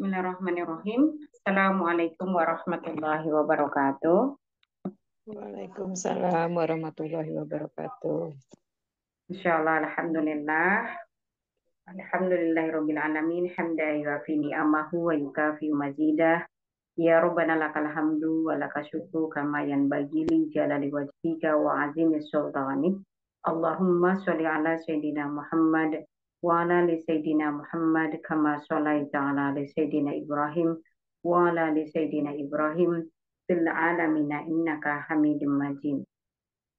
Bismillahirrahmanirrahim. Assalamualaikum warahmatullahi wabarakatuh. Waalaikumsalam warahmatullahi wabarakatuh. Insyaallah, alhamdulillah. Alhamdulillahirabbil alamin. Hamdan yuafi ni'amahu wa yukafi mazidah. Ya Rabbana lakal hamdu wa lakal syukru kama yanbaghi li jalali wajhika wa azimi sultanik. Allahumma sholli ala sayyidina Muhammad wa ala ali sayyidina Muhammad kama shallaita ala ali sayyidina Ibrahim wa ala ali sayyidina Ibrahim fil alamina innaka Hamidum Majid.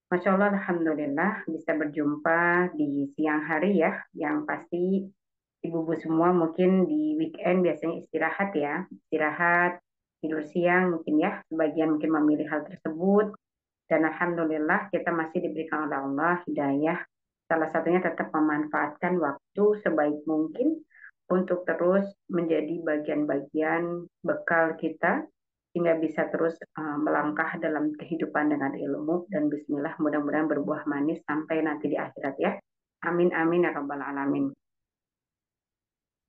Masya Allah, Alhamdulillah bisa berjumpa di siang hari ya, yang pasti ibu-ibu semua mungkin di weekend biasanya istirahat ya, istirahat, tidur siang mungkin ya, sebagian mungkin memilih hal tersebut, dan Alhamdulillah kita masih diberikan oleh Allah hidayah, salah satunya tetap memanfaatkan waktu sebaik mungkin untuk terus menjadi bagian-bagian bekal kita hingga bisa terus melangkah dalam kehidupan dengan ilmu dan bismillah mudah-mudahan berbuah manis sampai nanti di akhirat ya. Amin amin ya rabbal alamin.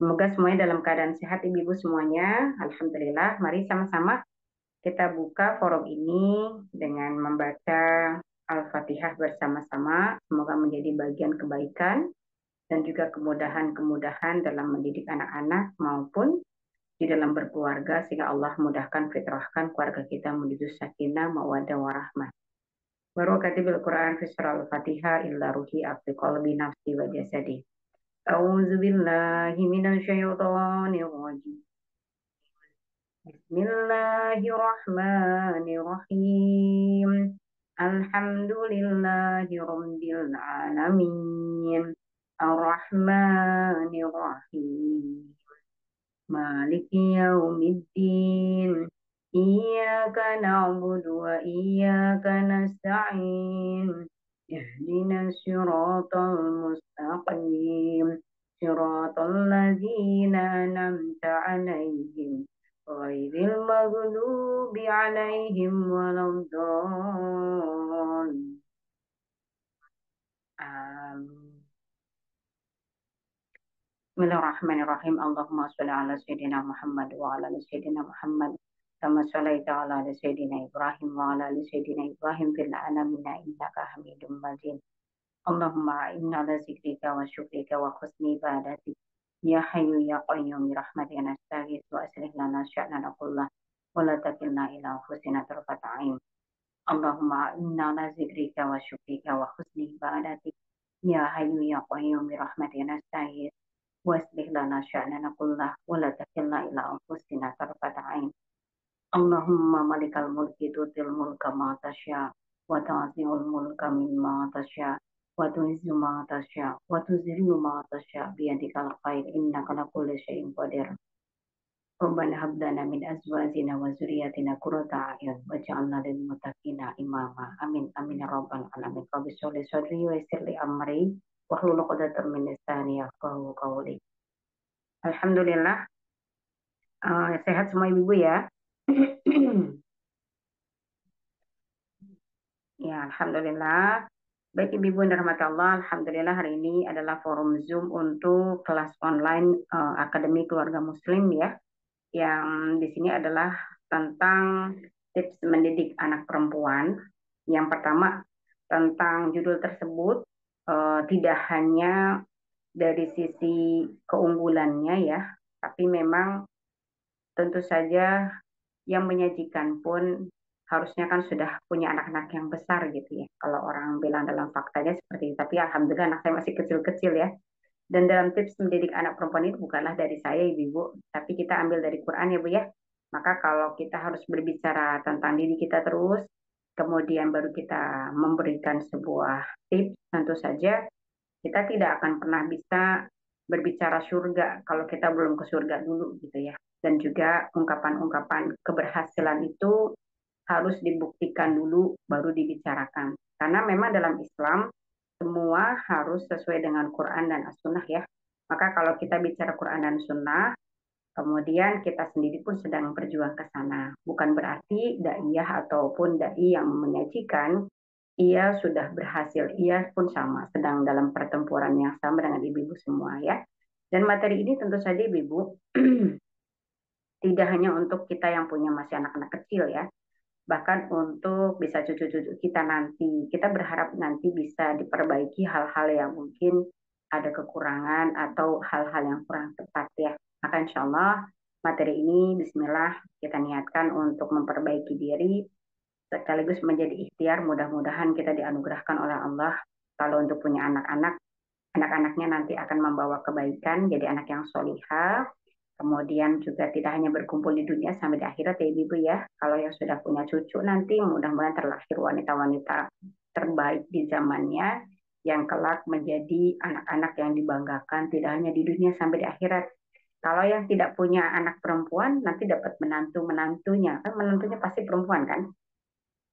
Semoga semuanya dalam keadaan sehat ibu-ibu semuanya. Alhamdulillah. Mari sama-sama kita buka forum ini dengan membaca Al-Fatihah bersama-sama. Semoga menjadi bagian kebaikan dan juga kemudahan-kemudahan dalam mendidik anak-anak maupun di dalam berkeluarga sehingga Allah mudahkan fitrahkan keluarga kita menuju sakinah mawaddah warahmah. Barakati bil Quran fi surah Al-Fatihah illa ruhi abdi qalbi nafsi wa jasadi. A'udzu billahi minasyaitonir rajim. Bismillahirrahmanirrahim. Alhamdulillahi rabbil alamin. Ar-Rahmanir-Rahim. Maliki yaumiddin. Iyyaka na'budu wa iyyaka nasta'in. Ihdinas siratal mustaqim. Siratal ladzina an'amta 'alaihim ghairil maghdubi 'alaihim waladdallin. Amin. Bismillahirrahmanirrahim. Allahumma sholli ala sayyidina Muhammad wa ala ali sayyidina Muhammad kama shallaita ala ali sayyidina Ibrahim wa ala ali sayyidina Ibrahim fil alamin innaka Hamidum Majid. Allahumma inna ala zikrika wa syukrika wa husni ibadatik. Ya hayyu ya qayyum bi rahmatika nastaghits wa aslih lana sya'nana kullah wa la takilna ila anfusina tarfata 'ain. Allahumma inna ala zikrika wa syukrika wa husni ibadatik. Ya hayyu ya qayyum bi rahmatika nastaghits waslih lana sya'nana kullah wa la takilna ila anfusina tarfata 'ain. Allahumma malikal mulki tutil mulka ma tasya wa ta'zi'ul mulka mimma tasya wa tu'izzu ma tasya wa tuzillu ma tasya bi yadikal khair innaka ala kulli syai'in qadir. Rabbana hab lana min azwajina wa dzurriyyatina qurrata a'yun waj'alna lil muttaqina imama. Amin amin ya rabbal alamin. Rabbi sholli sadri wa yassir li amri wahlul 'uqdatam min lisani yafqahu qawli. Alhamdulillah, sehat semua ibu-ibu ya. Ya, alhamdulillah. Baik ibu-ibu yang dirahmati Allah, alhamdulillah hari ini adalah forum Zoom untuk kelas online Akademi Keluarga Muslim ya. Yang di sini adalah tentang tips mendidik anak perempuan. Yang pertama tentang judul tersebut tidak hanya dari sisi keunggulannya ya, tapi memang tentu saja yang menyajikan pun harusnya kan sudah punya anak-anak yang besar gitu ya. Kalau orang bilang dalam faktanya seperti itu, tapi alhamdulillah anak saya masih kecil-kecil ya. Dan dalam tips mendidik anak perempuan itu bukanlah dari saya ibu-ibu, tapi kita ambil dari Quran ya Bu ya. Maka kalau kita harus berbicara tentang diri kita terus, kemudian baru kita memberikan sebuah tips, tentu saja kita tidak akan pernah bisa berbicara surga kalau kita belum ke surga dulu gitu ya. Dan juga ungkapan-ungkapan keberhasilan itu harus dibuktikan dulu baru dibicarakan. Karena memang dalam Islam semua harus sesuai dengan Quran dan As-Sunnah ya. Maka kalau kita bicara Quran dan Sunnah, kemudian kita sendiri pun sedang berjuang ke sana. Bukan berarti daiyah ataupun dai yang menyajikan ia sudah berhasil, ia pun sama, sedang dalam pertempuran yang sama dengan ibu-ibu semua ya. Dan materi ini tentu saja ibu-ibu Tidak hanya untuk kita yang punya masih anak-anak kecil ya, bahkan untuk bisa cucu-cucu kita nanti. Kita berharap nanti bisa diperbaiki hal-hal yang mungkin ada kekurangan atau hal-hal yang kurang tepat ya. Maka insya Allah materi ini Bismillah kita niatkan untuk memperbaiki diri sekaligus menjadi ikhtiar, mudah-mudahan kita dianugerahkan oleh Allah kalau untuk punya anak-anak, anak-anaknya nanti akan membawa kebaikan, jadi anak yang solihah, kemudian juga tidak hanya berkumpul di dunia sampai di akhirat ya ibu ya, kalau yang sudah punya cucu nanti mudah-mudahan terlahir wanita-wanita terbaik di zamannya, yang kelak menjadi anak-anak yang dibanggakan tidak hanya di dunia sampai di akhirat. Kalau yang tidak punya anak perempuan nanti dapat menantu-menantunya, kan menantunya pasti perempuan kan,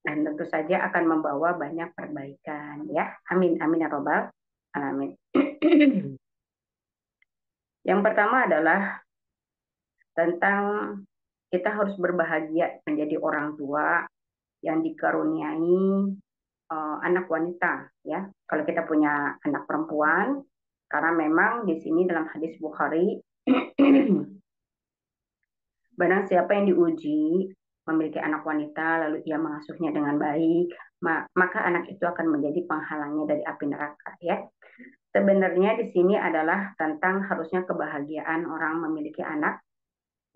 dan tentu saja akan membawa banyak perbaikan ya. Amin amin ya robbal alamin. Yang pertama adalah tentang kita harus berbahagia menjadi orang tua yang dikaruniai anak wanita ya. Kalau kita punya anak perempuan, karena memang di sini dalam hadis Bukhari barang siapa yang diuji memiliki anak wanita lalu ia mengasuhnya dengan baik, maka anak itu akan menjadi penghalangnya dari api neraka ya. Sebenarnya di sini adalah tentang harusnya kebahagiaan orang memiliki anak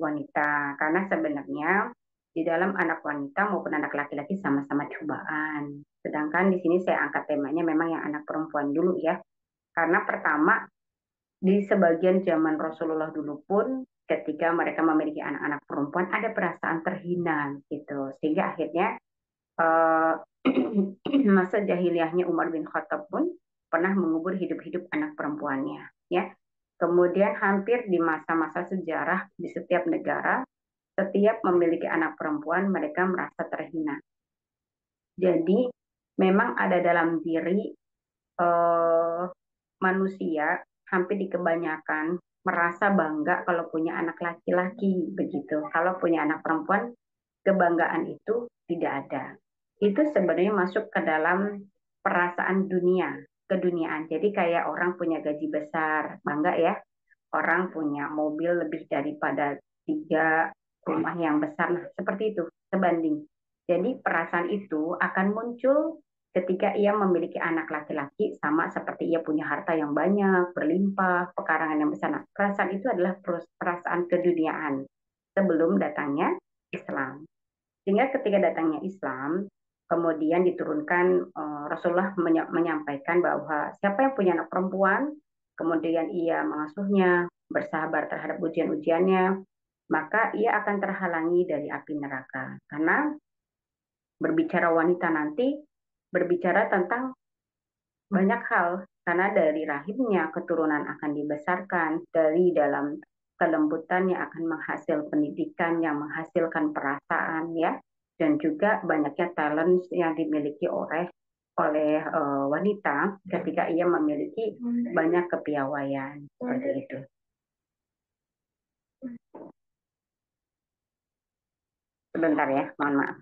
wanita. Karena sebenarnya di dalam anak wanita maupun anak laki-laki sama-sama cobaan. Sedangkan di sini saya angkat temanya memang yang anak perempuan dulu ya. Karena pertama, di sebagian zaman Rasulullah dulu pun ketika mereka memiliki anak-anak perempuan ada perasaan terhina gitu. Sehingga akhirnya eh, masa jahiliyahnya Umar bin Khattab pun pernah mengubur hidup-hidup anak perempuannya ya. Kemudian hampir di masa-masa sejarah di setiap negara, setiap memiliki anak perempuan mereka merasa terhina. Jadi memang ada dalam diri eh, manusia hampir di kebanyakan merasa bangga kalau punya anak laki-laki begitu. Kalau punya anak perempuan kebanggaan itu tidak ada. Itu sebenarnya masuk ke dalam perasaan dunia, keduniaan. Jadi kayak orang punya gaji besar, bangga ya. Orang punya mobil lebih daripada 3 rumah yang besar. Nah, seperti itu, sebanding. Jadi perasaan itu akan muncul ketika ia memiliki anak laki-laki sama seperti ia punya harta yang banyak, berlimpah, pekarangan yang besar. Nah, perasaan itu adalah perasaan keduniaan sebelum datangnya Islam. Sehingga ketika datangnya Islam, kemudian diturunkan Rasulullah menyampaikan bahwa siapa yang punya anak perempuan, kemudian ia mengasuhnya, bersabar terhadap ujian-ujiannya, maka ia akan terhalangi dari api neraka. Karena berbicara wanita nanti berbicara tentang banyak hal, karena dari rahimnya keturunan akan dibesarkan, dari dalam kelembutannya akan menghasil pendidikan yang menghasilkan perasaan ya, dan juga banyaknya talent yang dimiliki oleh wanita ketika ia memiliki banyak kepiawaian seperti itu. Sebentar ya, mohon maaf.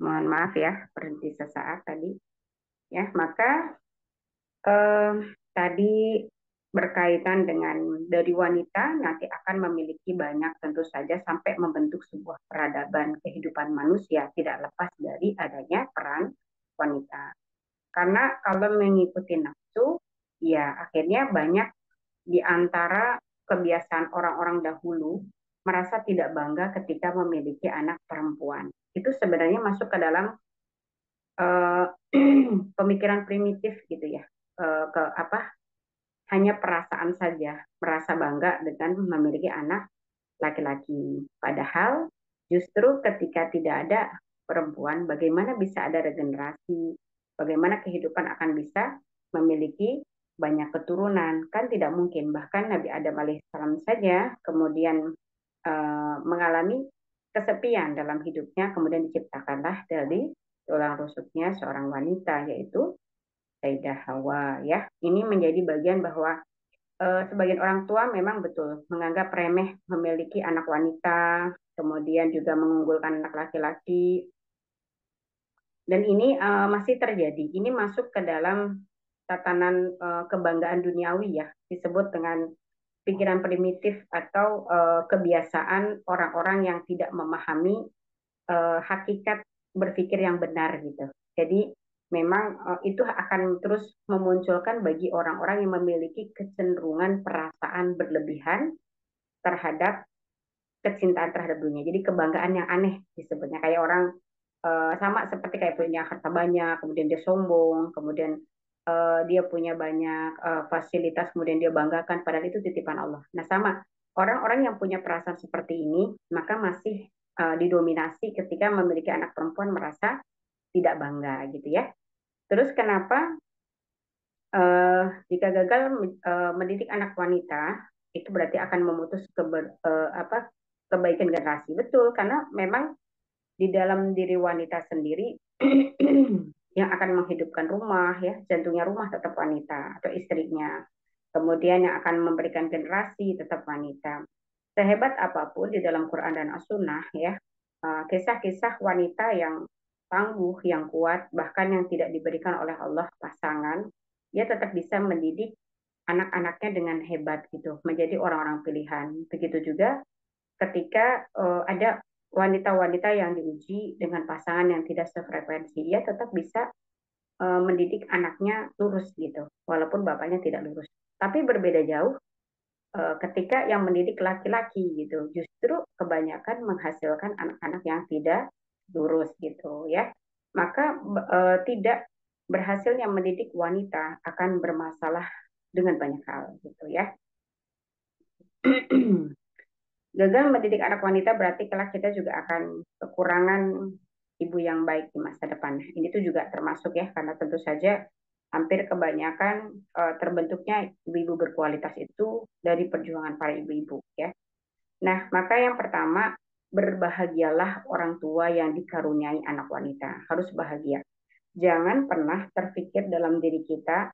Mohon maaf ya, berhenti sesaat tadi. Ya, maka eh, tadi berkaitan dengan dari wanita nanti akan memiliki banyak tentu saja sampai membentuk sebuah peradaban kehidupan manusia tidak lepas dari adanya peran wanita. Karena kalau mengikuti nafsu, ya akhirnya banyak di antara kebiasaan orang-orang dahulu merasa tidak bangga ketika memiliki anak perempuan. Itu sebenarnya masuk ke dalam uh, pemikiran primitif gitu ya. ke apa hanya perasaan saja, merasa bangga dengan memiliki anak laki-laki. Padahal justru ketika tidak ada perempuan, bagaimana bisa ada regenerasi, bagaimana kehidupan akan bisa memiliki banyak keturunan, kan tidak mungkin. Bahkan Nabi Adam alaihissalam saja kemudian mengalami kesepian dalam hidupnya, kemudian diciptakanlah dari tulang rusuknya seorang wanita, yaitu Sayyidah Hawa. Ya, ini menjadi bagian bahwa sebagian orang tua memang betul menganggap remeh memiliki anak wanita, kemudian juga mengunggulkan anak laki-laki, dan ini masih terjadi. Ini masuk ke dalam tatanan kebanggaan duniawi ya, disebut dengan pikiran primitif atau kebiasaan orang-orang yang tidak memahami hakikat berpikir yang benar gitu. Jadi memang itu akan terus memunculkan bagi orang-orang yang memiliki kecenderungan perasaan berlebihan terhadap kecintaan terhadap dunia. Jadi kebanggaan yang aneh disebutnya, kayak orang sama seperti kayak punya harta banyak, kemudian dia sombong, kemudian dia punya banyak fasilitas, kemudian dia banggakan, padahal itu titipan Allah. Nah sama, orang-orang yang punya perasaan seperti ini, maka masih didominasi ketika memiliki anak perempuan merasa tidak bangga gitu ya. Terus kenapa jika gagal mendidik anak wanita, itu berarti akan memutus kebaikan generasi. Betul, karena memang di dalam diri wanita sendiri yang akan menghidupkan rumah ya, jantungnya rumah tetap wanita atau istrinya. Kemudian yang akan memberikan generasi tetap wanita. Sehebat apapun di dalam Quran dan As-Sunnah ya, kisah-kisah wanita yang tangguh, yang kuat, bahkan yang tidak diberikan oleh Allah pasangan, dia tetap bisa mendidik anak-anaknya dengan hebat gitu, menjadi orang-orang pilihan. Begitu juga ketika ada wanita-wanita yang diuji dengan pasangan yang tidak sefrekuensi, dia tetap bisa mendidik anaknya lurus gitu, walaupun bapaknya tidak lurus. Tapi berbeda jauh ketika yang mendidik laki-laki gitu, justru kebanyakan menghasilkan anak-anak yang tidak lurus gitu ya. Maka tidak berhasilnya mendidik wanita akan bermasalah dengan banyak hal gitu ya. Gagal mendidik anak wanita berarti kelak kita juga akan kekurangan ibu yang baik di masa depan. Ini tuh juga termasuk ya, karena tentu saja hampir kebanyakan terbentuknya ibu-ibu berkualitas itu dari perjuangan para ibu-ibu ya. Nah, maka yang pertama, berbahagialah orang tua yang dikaruniai anak wanita. Harus bahagia. Jangan pernah terpikir dalam diri kita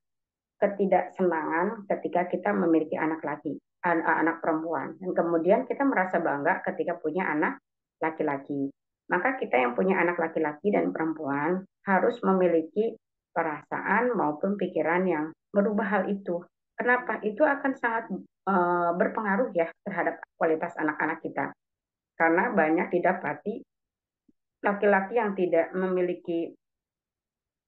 ketidaksenangan ketika kita memiliki anak laki, anak perempuan, dan kemudian kita merasa bangga ketika punya anak laki-laki. Maka kita yang punya anak laki-laki dan perempuan harus memiliki perasaan maupun pikiran yang merubah hal itu. Kenapa? Itu akan sangat berpengaruh ya terhadap kualitas anak-anak kita. Karena banyak didapati laki-laki yang tidak memiliki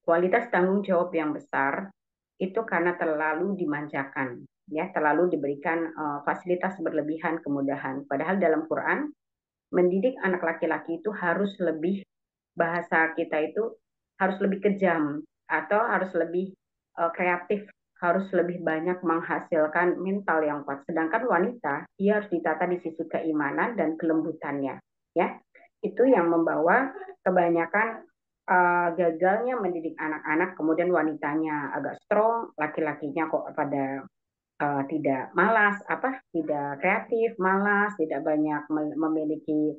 kualitas tanggung jawab yang besar itu karena terlalu dimanjakan, ya, terlalu diberikan fasilitas berlebihan, kemudahan. Padahal dalam Quran mendidik anak laki-laki itu harus lebih, bahasa kita itu harus lebih kejam atau harus lebih kreatif, harus lebih banyak menghasilkan mental yang kuat. Sedangkan wanita, ia harus ditata di sisi keimanan dan kelembutannya, ya. Itu yang membawa kebanyakan gagalnya mendidik anak-anak, kemudian wanitanya agak strong, laki-lakinya kok pada tidak malas, tidak kreatif, malas, tidak banyak memiliki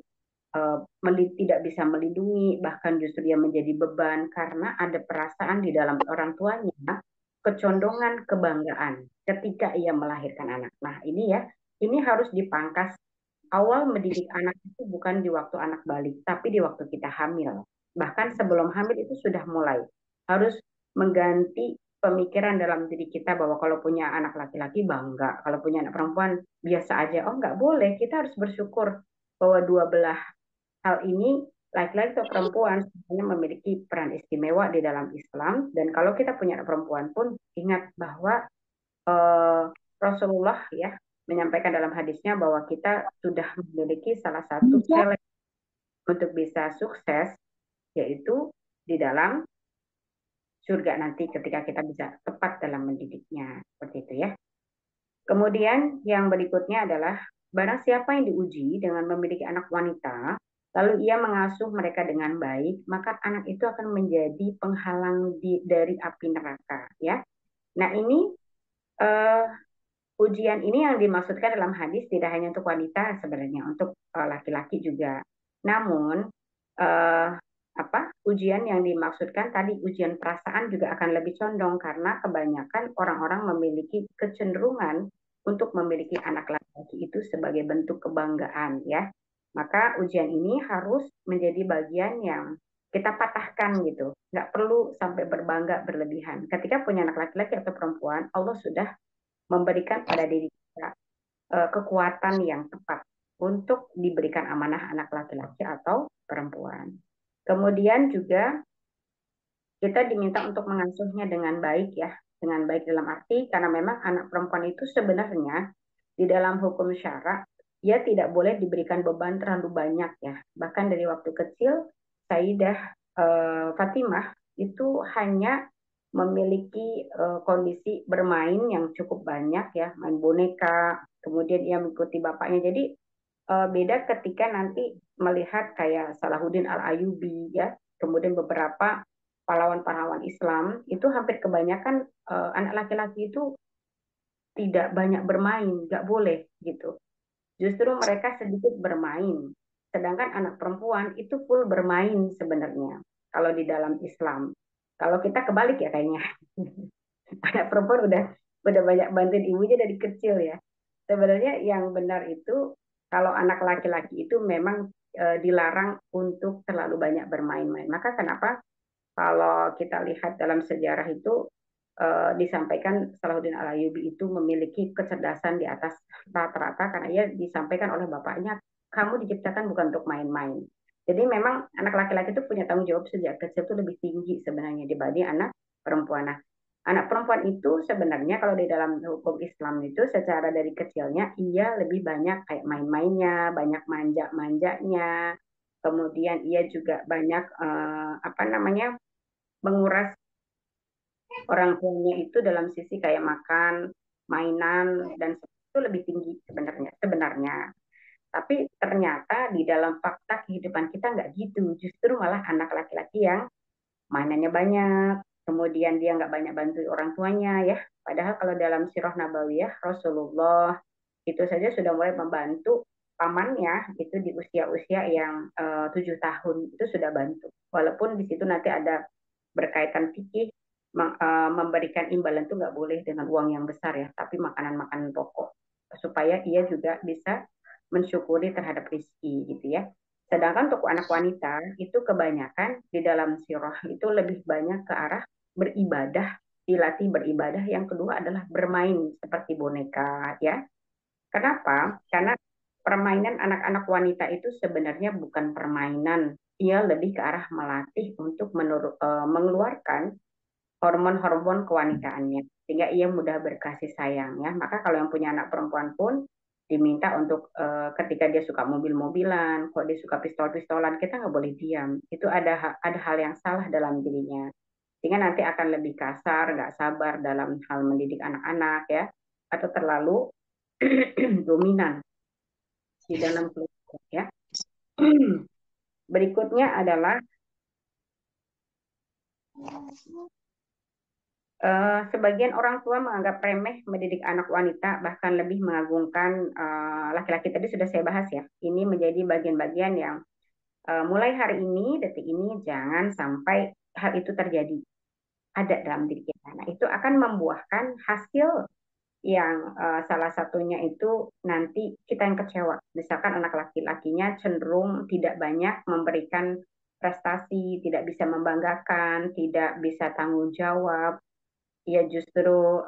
tidak bisa melindungi, bahkan justru dia menjadi beban karena ada perasaan di dalam orang tuanya, kecondongan kebanggaan ketika ia melahirkan anak. Nah ini ya, ini harus dipangkas. Awal mendidik anak itu bukan di waktu anak balik, tapi di waktu kita hamil. Bahkan sebelum hamil itu sudah mulai. Harus mengganti pemikiran dalam diri kita bahwa kalau punya anak laki-laki bangga, kalau punya anak perempuan biasa aja. Oh nggak boleh, kita harus bersyukur bahwa dua belah hal ini, laki-laki atau perempuan sebenarnya memiliki peran istimewa di dalam Islam. Dan kalau kita punya anak perempuan pun ingat bahwa eh, Rasulullah ya menyampaikan dalam hadisnya bahwa kita sudah memiliki salah satu challenge untuk bisa sukses, yaitu di dalam surga nanti ketika kita bisa tepat dalam mendidiknya. Seperti itu ya. Kemudian yang berikutnya adalah barang siapa yang diuji dengan memiliki anak wanita, lalu ia mengasuh mereka dengan baik, maka anak itu akan menjadi penghalang dari api neraka. Ya, nah ini eh, ujian ini yang dimaksudkan dalam hadis tidak hanya untuk wanita sebenarnya, untuk laki-laki juga. Namun eh, apa ujian yang dimaksudkan tadi ujian perasaan juga akan lebih condong karena kebanyakan orang-orang memiliki kecenderungan untuk memiliki anak laki-laki itu sebagai bentuk kebanggaan ya. Maka ujian ini harus menjadi bagian yang kita patahkan gitu. Nggak perlu sampai berbangga berlebihan. Ketika punya anak laki-laki atau perempuan, Allah sudah memberikan pada diri kita kekuatan yang tepat untuk diberikan amanah anak laki-laki atau perempuan. Kemudian juga kita diminta untuk mengasuhnya dengan baik ya, dengan baik dalam arti karena memang anak perempuan itu sebenarnya di dalam hukum syara ia tidak boleh diberikan beban terlalu banyak ya. Bahkan dari waktu kecil Sayyidah Fatimah itu hanya memiliki kondisi bermain yang cukup banyak ya, main boneka, kemudian ia mengikuti bapaknya. Jadi beda ketika nanti melihat kayak Salahuddin Al-Ayyubi ya, kemudian beberapa pahlawan-pahlawan Islam itu hampir kebanyakan anak laki-laki itu tidak banyak bermain, nggak boleh gitu. Justru mereka sedikit bermain, sedangkan anak perempuan itu full bermain sebenarnya kalau di dalam Islam. Kalau kita kebalik ya kayaknya, anak perempuan udah banyak bantuin ibunya dari kecil ya. Sebenarnya yang benar itu kalau anak laki-laki itu memang dilarang untuk terlalu banyak bermain-main. Maka kenapa kalau kita lihat dalam sejarah itu disampaikan Salahuddin Al-Ayyubi itu memiliki kecerdasan di atas rata-rata karena ia disampaikan oleh bapaknya, kamu diciptakan bukan untuk main-main. Jadi memang anak laki-laki itu punya tanggung jawab sejak kecil itu lebih tinggi sebenarnya dibanding anak perempuan. Nah, anak perempuan itu sebenarnya kalau di dalam hukum Islam itu secara dari kecilnya ia lebih banyak kayak main-mainnya, banyak manja-manjanya, kemudian ia juga banyak apa namanya menguras orang tuanya itu dalam sisi kayak makan, mainan dan itu lebih tinggi sebenarnya. Tapi ternyata di dalam fakta kehidupan kita nggak gitu. Justru malah anak laki-laki yang mainannya banyak, kemudian dia nggak banyak bantu orang tuanya ya. Padahal kalau dalam Sirah Nabawiyah Rasulullah itu saja sudah mulai membantu pamannya itu di usia-usia yang 7 tahun itu sudah bantu. Walaupun di situ nanti ada berkaitan fikih memberikan imbalan itu nggak boleh dengan uang yang besar ya, tapi makanan-makanan pokok supaya ia juga bisa mensyukuri terhadap rezeki gitu ya. Sedangkan untuk anak wanita itu kebanyakan di dalam sirah itu lebih banyak ke arah beribadah, dilatih beribadah. Yang kedua adalah bermain seperti boneka ya. Kenapa? Karena permainan anak-anak wanita itu sebenarnya bukan permainan, ia lebih ke arah melatih untuk mengeluarkan hormon-hormon kewanitaannya sehingga ia mudah berkasih sayang ya. Maka kalau yang punya anak perempuan pun diminta untuk ketika dia suka mobil-mobilan, kok dia suka pistol-pistolan, kita nggak boleh diam. Itu ada hal yang salah dalam dirinya. Sehingga nanti akan lebih kasar, nggak sabar dalam hal mendidik anak-anak ya, atau terlalu dominan di dalam keluarga ya. Berikutnya adalah sebagian orang tua menganggap remeh mendidik anak wanita, bahkan lebih mengagungkan laki-laki. Tadi sudah saya bahas ya. Ini menjadi bagian-bagian yang mulai hari ini, detik ini, jangan sampai hal itu terjadi ada dalam diri kita. Nah, itu akan membuahkan hasil yang salah satunya itu nanti kita yang kecewa. Misalkan anak laki-lakinya cenderung tidak banyak memberikan prestasi, tidak bisa membanggakan, tidak bisa tanggung jawab, ia justru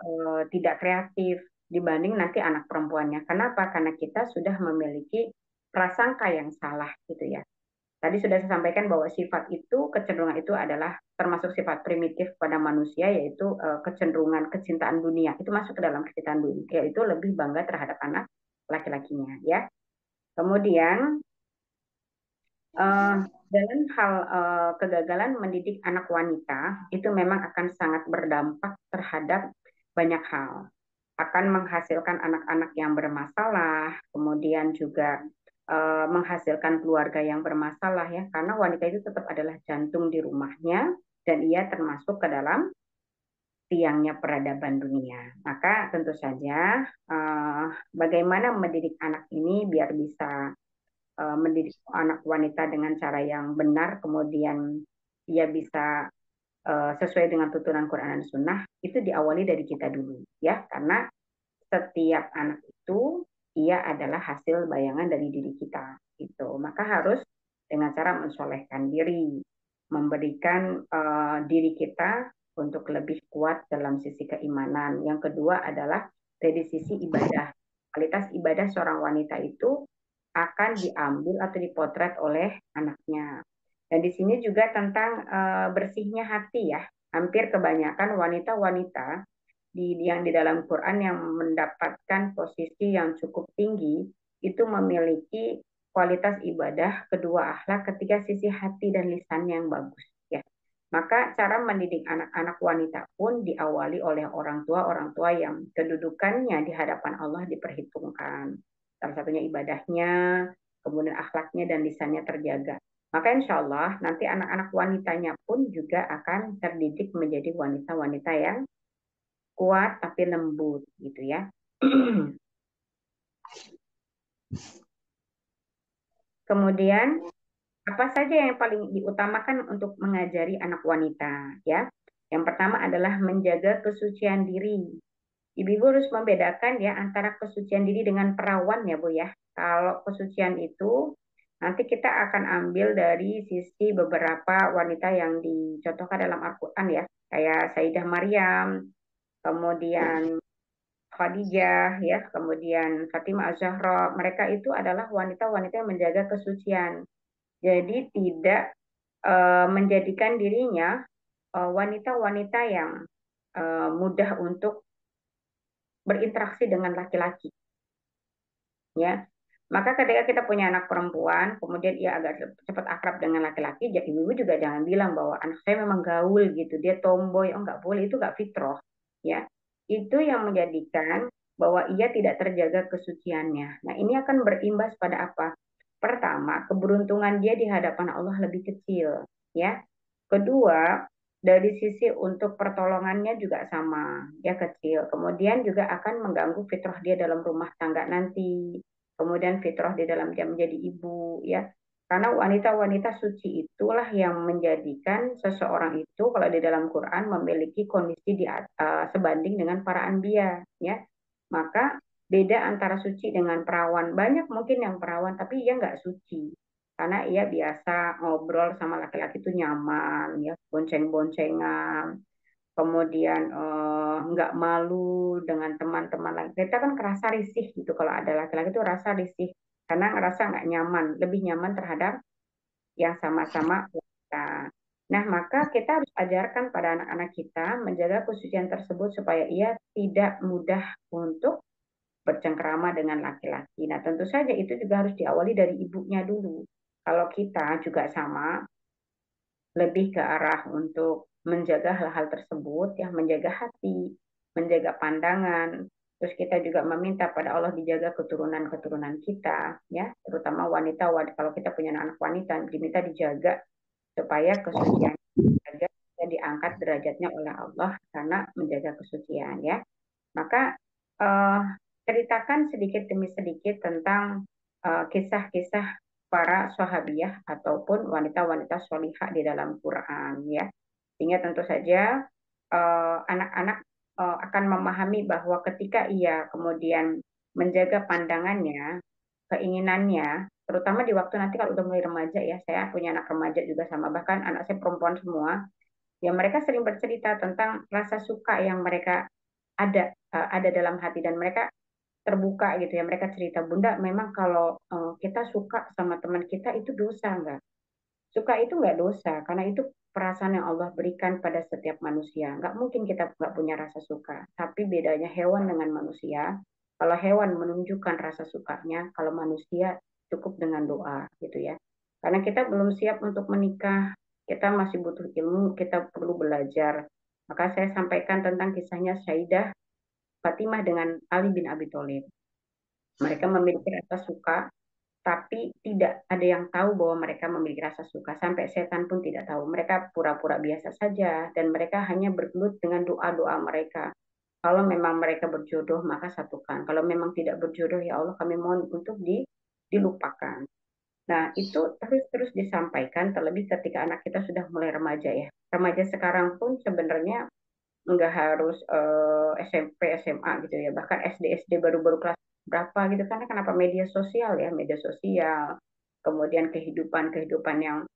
tidak kreatif dibanding nanti anak perempuannya. Kenapa? Karena kita sudah memiliki prasangka yang salah gitu ya. Tadi sudah saya sampaikan bahwa sifat itu, kecenderungan itu adalah termasuk sifat primitif pada manusia, yaitu kecenderungan kecintaan dunia. Itu masuk ke dalam kecintaan dunia, yaitu lebih bangga terhadap anak laki-lakinya ya. Kemudian dalam hal kegagalan mendidik anak wanita itu memang akan sangat berdampak terhadap banyak hal. Akan menghasilkan anak-anak yang bermasalah, kemudian juga menghasilkan keluarga yang bermasalah ya, karena wanita itu tetap adalah jantung di rumahnya dan ia termasuk ke dalam tiangnya peradaban dunia. Maka tentu saja bagaimana mendidik anak ini biar bisa mendidik anak wanita dengan cara yang benar, kemudian dia bisa sesuai dengan tuntunan Quran dan Sunnah, itu diawali dari kita dulu, ya, karena setiap anak itu ia adalah hasil bayangan dari diri kita, gitu. Maka harus dengan cara mensolehkan diri, memberikan diri kita untuk lebih kuat dalam sisi keimanan. Yang kedua adalah dari sisi ibadah. Kualitas ibadah seorang wanita itu akan diambil atau dipotret oleh anaknya. Dan di sini juga tentang bersihnya hati ya. Hampir kebanyakan wanita-wanita yang di dalam Quran yang mendapatkan posisi yang cukup tinggi itu memiliki kualitas ibadah, kedua akhlak, ketiga sisi hati dan lisannya yang bagus ya. Maka cara mendidik anak-anak wanita pun diawali oleh orang tua yang kedudukannya di hadapan Allah diperhitungkan. Salah satunya ibadahnya, kemudian akhlaknya dan lisannya terjaga. Maka insya Allah nanti anak-anak wanitanya pun juga akan terdidik menjadi wanita-wanita yang kuat tapi lembut gitu ya. Kemudian apa saja yang paling diutamakan untuk mengajari anak wanita ya? Yang pertama adalah menjaga kesucian diri. Ibu-ibu harus membedakan ya antara kesucian diri dengan perawan ya Bu ya. Kalau kesucian itu nanti kita akan ambil dari sisi beberapa wanita yang dicontohkan dalam Al-Quran ya. Kayak Sayyidah Maryam, kemudian Khadijah ya, kemudian Fatimah Az-Zahra, mereka itu adalah wanita-wanita yang menjaga kesucian. Jadi tidak menjadikan dirinya wanita-wanita yang mudah untuk berinteraksi dengan laki-laki ya. Maka ketika kita punya anak perempuan, kemudian ia agak cepat akrab dengan laki-laki, jadi ibu juga jangan bilang bahwa anak saya memang gaul gitu, dia tomboy, oh nggak boleh, itu nggak fitrah, ya. Itu yang menjadikan bahwa ia tidak terjaga kesuciannya. Nah ini akan berimbas pada apa? Pertama, keberuntungan dia di hadapan Allah lebih kecil, ya. Kedua, dari sisi untuk pertolongannya juga sama, ya kecil. Kemudian juga akan mengganggu fitrah dia dalam rumah tangga nanti, kemudian fitrah di dalam dia menjadi ibu ya, karena wanita-wanita suci itulah yang menjadikan seseorang itu kalau di dalam Quran memiliki kondisi sebanding dengan para anbiya ya. Maka beda antara suci dengan perawan, banyak mungkin yang perawan tapi ia nggak suci karena ia biasa ngobrol sama laki-laki itu nyaman ya, bonceng-boncengan, kemudian nggak malu dengan teman-teman lagi. Kita kan kerasa risih gitu kalau ada laki-laki itu rasa risih karena ngerasa nggak nyaman, lebih nyaman terhadap yang sama-sama wanita. Nah, maka kita harus ajarkan pada anak-anak kita menjaga kesucian tersebut supaya ia tidak mudah untuk bercengkrama dengan laki-laki. Nah, tentu saja itu juga harus diawali dari ibunya dulu. Kalau kita juga sama, lebih ke arah untuk menjaga hal-hal tersebut, ya, menjaga hati, menjaga pandangan. Terus kita juga meminta pada Allah dijaga keturunan-keturunan kita, ya, terutama wanita. Kalau kita punya anak wanita, diminta dijaga supaya kesucian dijaga dan diangkat derajatnya oleh Allah karena menjaga kesucian, ya. Maka eh, ceritakan sedikit demi sedikit tentang kisah-kisah para sahabiah ataupun wanita-wanita solihah di dalam Quran ya. Sehingga tentu saja anak-anak akan memahami bahwa ketika ia kemudian menjaga pandangannya, keinginannya, terutama di waktu nanti kalau udah mulai remaja ya, saya punya anak remaja juga sama, bahkan anak saya perempuan semua, ya mereka sering bercerita tentang rasa suka yang mereka ada dalam hati dan mereka terbuka gitu ya, mereka cerita, Bunda memang kalau kita suka sama teman kita itu dosa nggak? Suka itu nggak dosa karena itu perasaan yang Allah berikan pada setiap manusia, nggak mungkin kita nggak punya rasa suka. Tapi bedanya hewan dengan manusia, kalau hewan menunjukkan rasa sukanya, kalau manusia cukup dengan doa gitu ya. Karena kita belum siap untuk menikah, kita masih butuh ilmu, kita perlu belajar. Maka saya sampaikan tentang kisahnya Sayyidah Fatimah dengan Ali bin Abi Thalib. Mereka memiliki rasa suka, tapi tidak ada yang tahu bahwa mereka memiliki rasa suka. Sampai setan pun tidak tahu. Mereka pura-pura biasa saja, dan mereka hanya bergelut dengan doa-doa mereka. Kalau memang mereka berjodoh, maka satukan. Kalau memang tidak berjodoh, ya Allah kami mohon untuk dilupakan. Nah, itu terus-terus disampaikan, terlebih ketika anak kita sudah mulai remaja ya. Remaja sekarang pun sebenarnya nggak harus SMP, SMA gitu ya. Bahkan SD, SD baru-baru kelas berapa gitu. Karena kenapa media sosial ya, media sosial. Kemudian kehidupan-kehidupan yang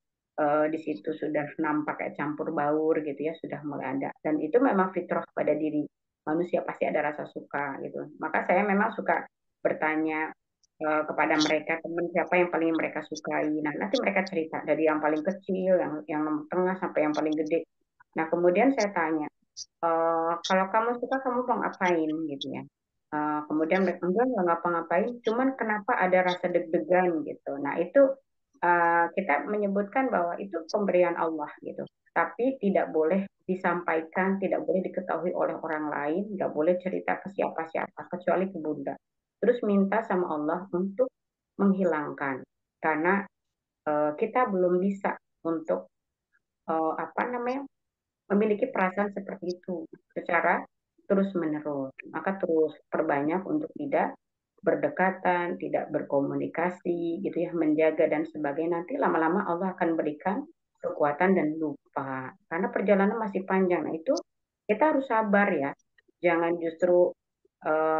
di situ sudah nampak kayak campur baur gitu ya, sudah mulai ada. Dan itu memang fitrah pada diri manusia, pasti ada rasa suka gitu. Maka saya memang suka bertanya kepada mereka, teman siapa yang paling mereka sukai. Nah, nanti mereka cerita dari yang paling kecil, yang tengah sampai yang paling gede. Nah, kemudian saya tanya, kalau kamu suka kamu mau ngapain gitu ya. Kemudian mereka enggak nggak ngapa-ngapain, cuman kenapa ada rasa deg-degan gitu. Nah, itu kita menyebutkan bahwa itu pemberian Allah gitu. Tapi tidak boleh disampaikan, tidak boleh diketahui oleh orang lain, nggak boleh cerita ke siapa-siapa kecuali ke bunda. Terus minta sama Allah untuk menghilangkan, karena kita belum bisa untuk apa namanya, memiliki perasaan seperti itu secara terus-menerus. Maka terus perbanyak untuk tidak berdekatan, tidak berkomunikasi, gitu ya, menjaga dan sebagainya. Nanti lama-lama Allah akan berikan kekuatan dan lupa. Karena perjalanan masih panjang. Nah, itu kita harus sabar ya. Jangan justru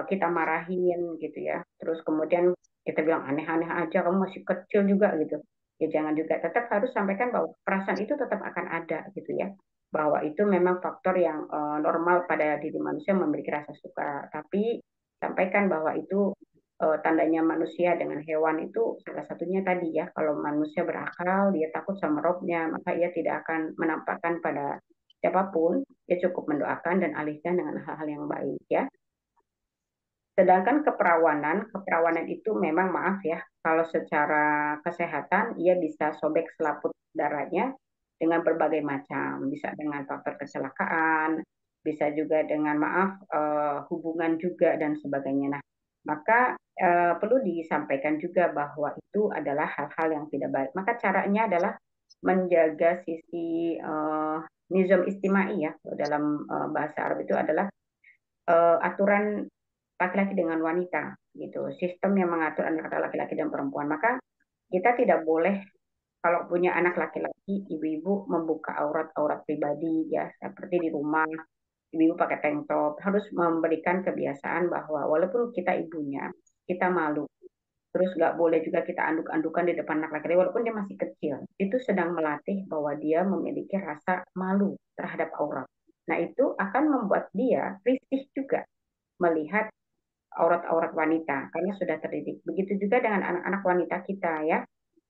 kita marahin gitu ya. Terus kemudian kita bilang aneh-aneh aja, kamu masih kecil juga gitu. Ya jangan juga, tetap harus sampaikan bahwa perasaan itu tetap akan ada gitu ya. Bahwa itu memang faktor yang normal pada diri manusia memiliki rasa suka. Tapi sampaikan bahwa itu tandanya manusia dengan hewan itu salah satunya tadi ya. Kalau manusia berakal, dia takut sama robnya, maka ia tidak akan menampakkan pada siapapun. Dia cukup mendoakan dan alihkan dengan hal-hal yang baik ya. Sedangkan keperawanan itu memang maaf ya, kalau secara kesehatan ia bisa sobek selaput darahnya dengan berbagai macam, bisa dengan faktor kecelakaan, bisa juga dengan maaf hubungan juga dan sebagainya. Nah, maka perlu disampaikan juga bahwa itu adalah hal-hal yang tidak baik. Maka caranya adalah menjaga sisi nizam istimai ya, dalam bahasa Arab itu adalah aturan laki-laki dengan wanita gitu, sistem yang mengatur antara laki-laki dan perempuan. Maka kita tidak boleh kalau punya anak laki-laki, ibu-ibu membuka aurat-aurat pribadi ya, seperti di rumah, ibu-ibu pakai tank top, harus memberikan kebiasaan bahwa walaupun kita ibunya, kita malu. Terus nggak boleh juga kita anduk-andukan di depan anak laki-laki, walaupun dia masih kecil. Itu sedang melatih bahwa dia memiliki rasa malu terhadap aurat. Nah, itu akan membuat dia risih juga melihat aurat-aurat wanita karena sudah terdidik. Begitu juga dengan anak-anak wanita kita ya.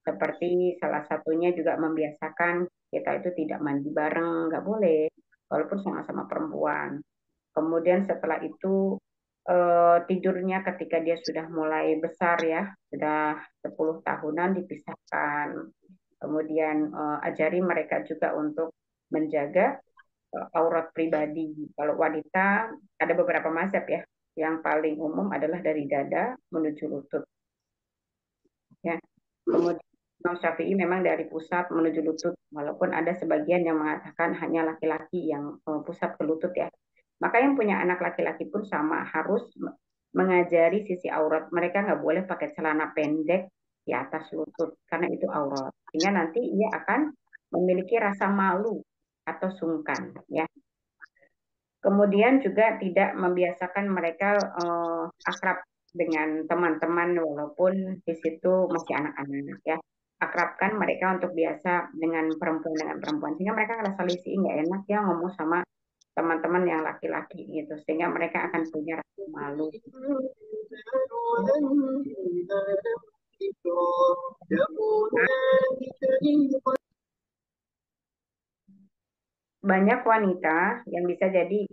Seperti salah satunya juga membiasakan kita itu tidak mandi bareng, nggak boleh, walaupun sama-sama perempuan. Kemudian setelah itu tidurnya ketika dia sudah mulai besar ya, sudah 10 tahunan dipisahkan. Kemudian ajari mereka juga untuk menjaga aurat pribadi. Kalau wanita ada beberapa mazhab ya. Yang paling umum adalah dari dada menuju lutut. Ya. Kemudian Imam Syafi'i memang dari pusat menuju lutut, walaupun ada sebagian yang mengatakan hanya laki-laki yang pusat ke lutut ya. Maka yang punya anak laki-laki pun sama, harus mengajari sisi aurat. Mereka nggak boleh pakai celana pendek di atas lutut, karena itu aurat. Sehingga nanti ia akan memiliki rasa malu atau sungkan ya. Kemudian juga tidak membiasakan mereka akrab dengan teman-teman walaupun di situ masih anak-anak ya. Akrabkan mereka untuk biasa dengan perempuan sehingga mereka ngerasa lisih nggak enak ya ngomong sama teman-teman yang laki-laki gitu sehingga mereka akan punya rasa malu. Banyak wanita yang bisa jadi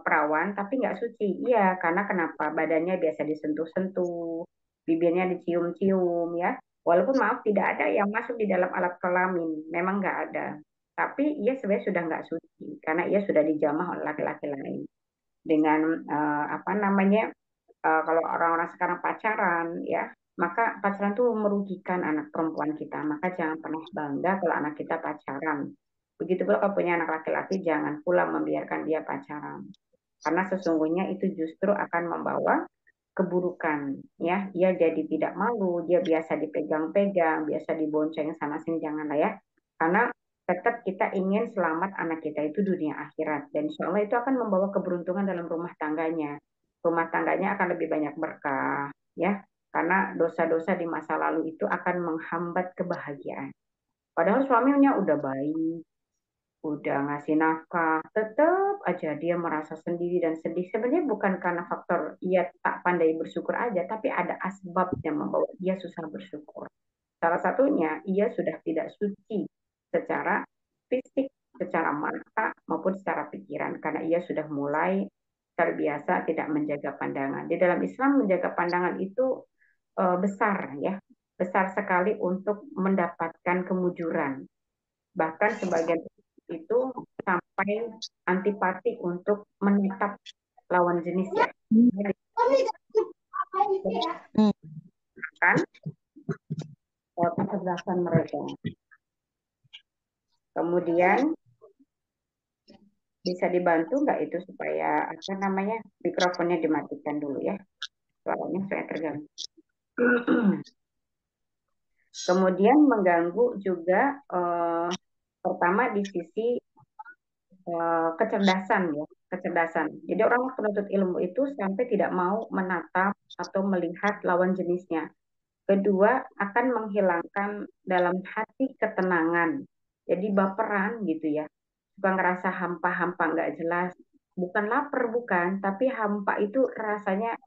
perawan tapi nggak suci. Iya, karena kenapa? Badannya biasa disentuh-sentuh, bibirnya dicium-cium ya. Walaupun maaf tidak ada yang masuk di dalam alat kelamin, memang nggak ada. Tapi ia sebenarnya sudah nggak suci karena ia sudah dijamah oleh laki-laki lain dengan apa namanya kalau orang-orang sekarang pacaran ya, maka pacaran itu merugikan anak perempuan kita. Maka jangan pernah bangga kalau anak kita pacaran. Begitu pula kalau punya anak laki-laki, jangan pula membiarkan dia pacaran. Karena sesungguhnya itu justru akan membawa keburukan ya. Ia jadi tidak malu, dia biasa dipegang-pegang, biasa dibonceng sana sini, janganlah ya. Karena tetap kita ingin selamat anak kita itu dunia akhirat, dan insya Allah itu akan membawa keberuntungan dalam rumah tangganya akan lebih banyak berkah ya, karena dosa-dosa di masa lalu itu akan menghambat kebahagiaan. Padahal suaminya udah baik, udah ngasih nafkah, tetap aja dia merasa sendiri dan sedih. Sebenarnya bukan karena faktor ia tak pandai bersyukur aja, tapi ada asbab yang membawa dia susah bersyukur. Salah satunya, ia sudah tidak suci secara fisik, secara mata, maupun secara pikiran. Karena ia sudah mulai terbiasa tidak menjaga pandangan. Di dalam Islam, menjaga pandangan itu besar ya, besar sekali untuk mendapatkan kemujuran. Bahkan sebagian itu sampai antipati untuk menetap lawan jenis ya. Hmm. Kan kecerdasan mereka. Kemudian bisa dibantu nggak itu supaya apa namanya mikrofonnya dimatikan dulu ya, suaranya saya terganggu. Kemudian mengganggu juga pertama di sisi kecerdasan ya, kecerdasan. Jadi orang penuntut ilmu itu sampai tidak mau menatap atau melihat lawan jenisnya. Kedua, akan menghilangkan dalam hati ketenangan. Jadi baperan gitu ya. Suka ngerasa hampa-hampa nggak jelas. Bukan lapar, bukan. Tapi hampa itu rasanya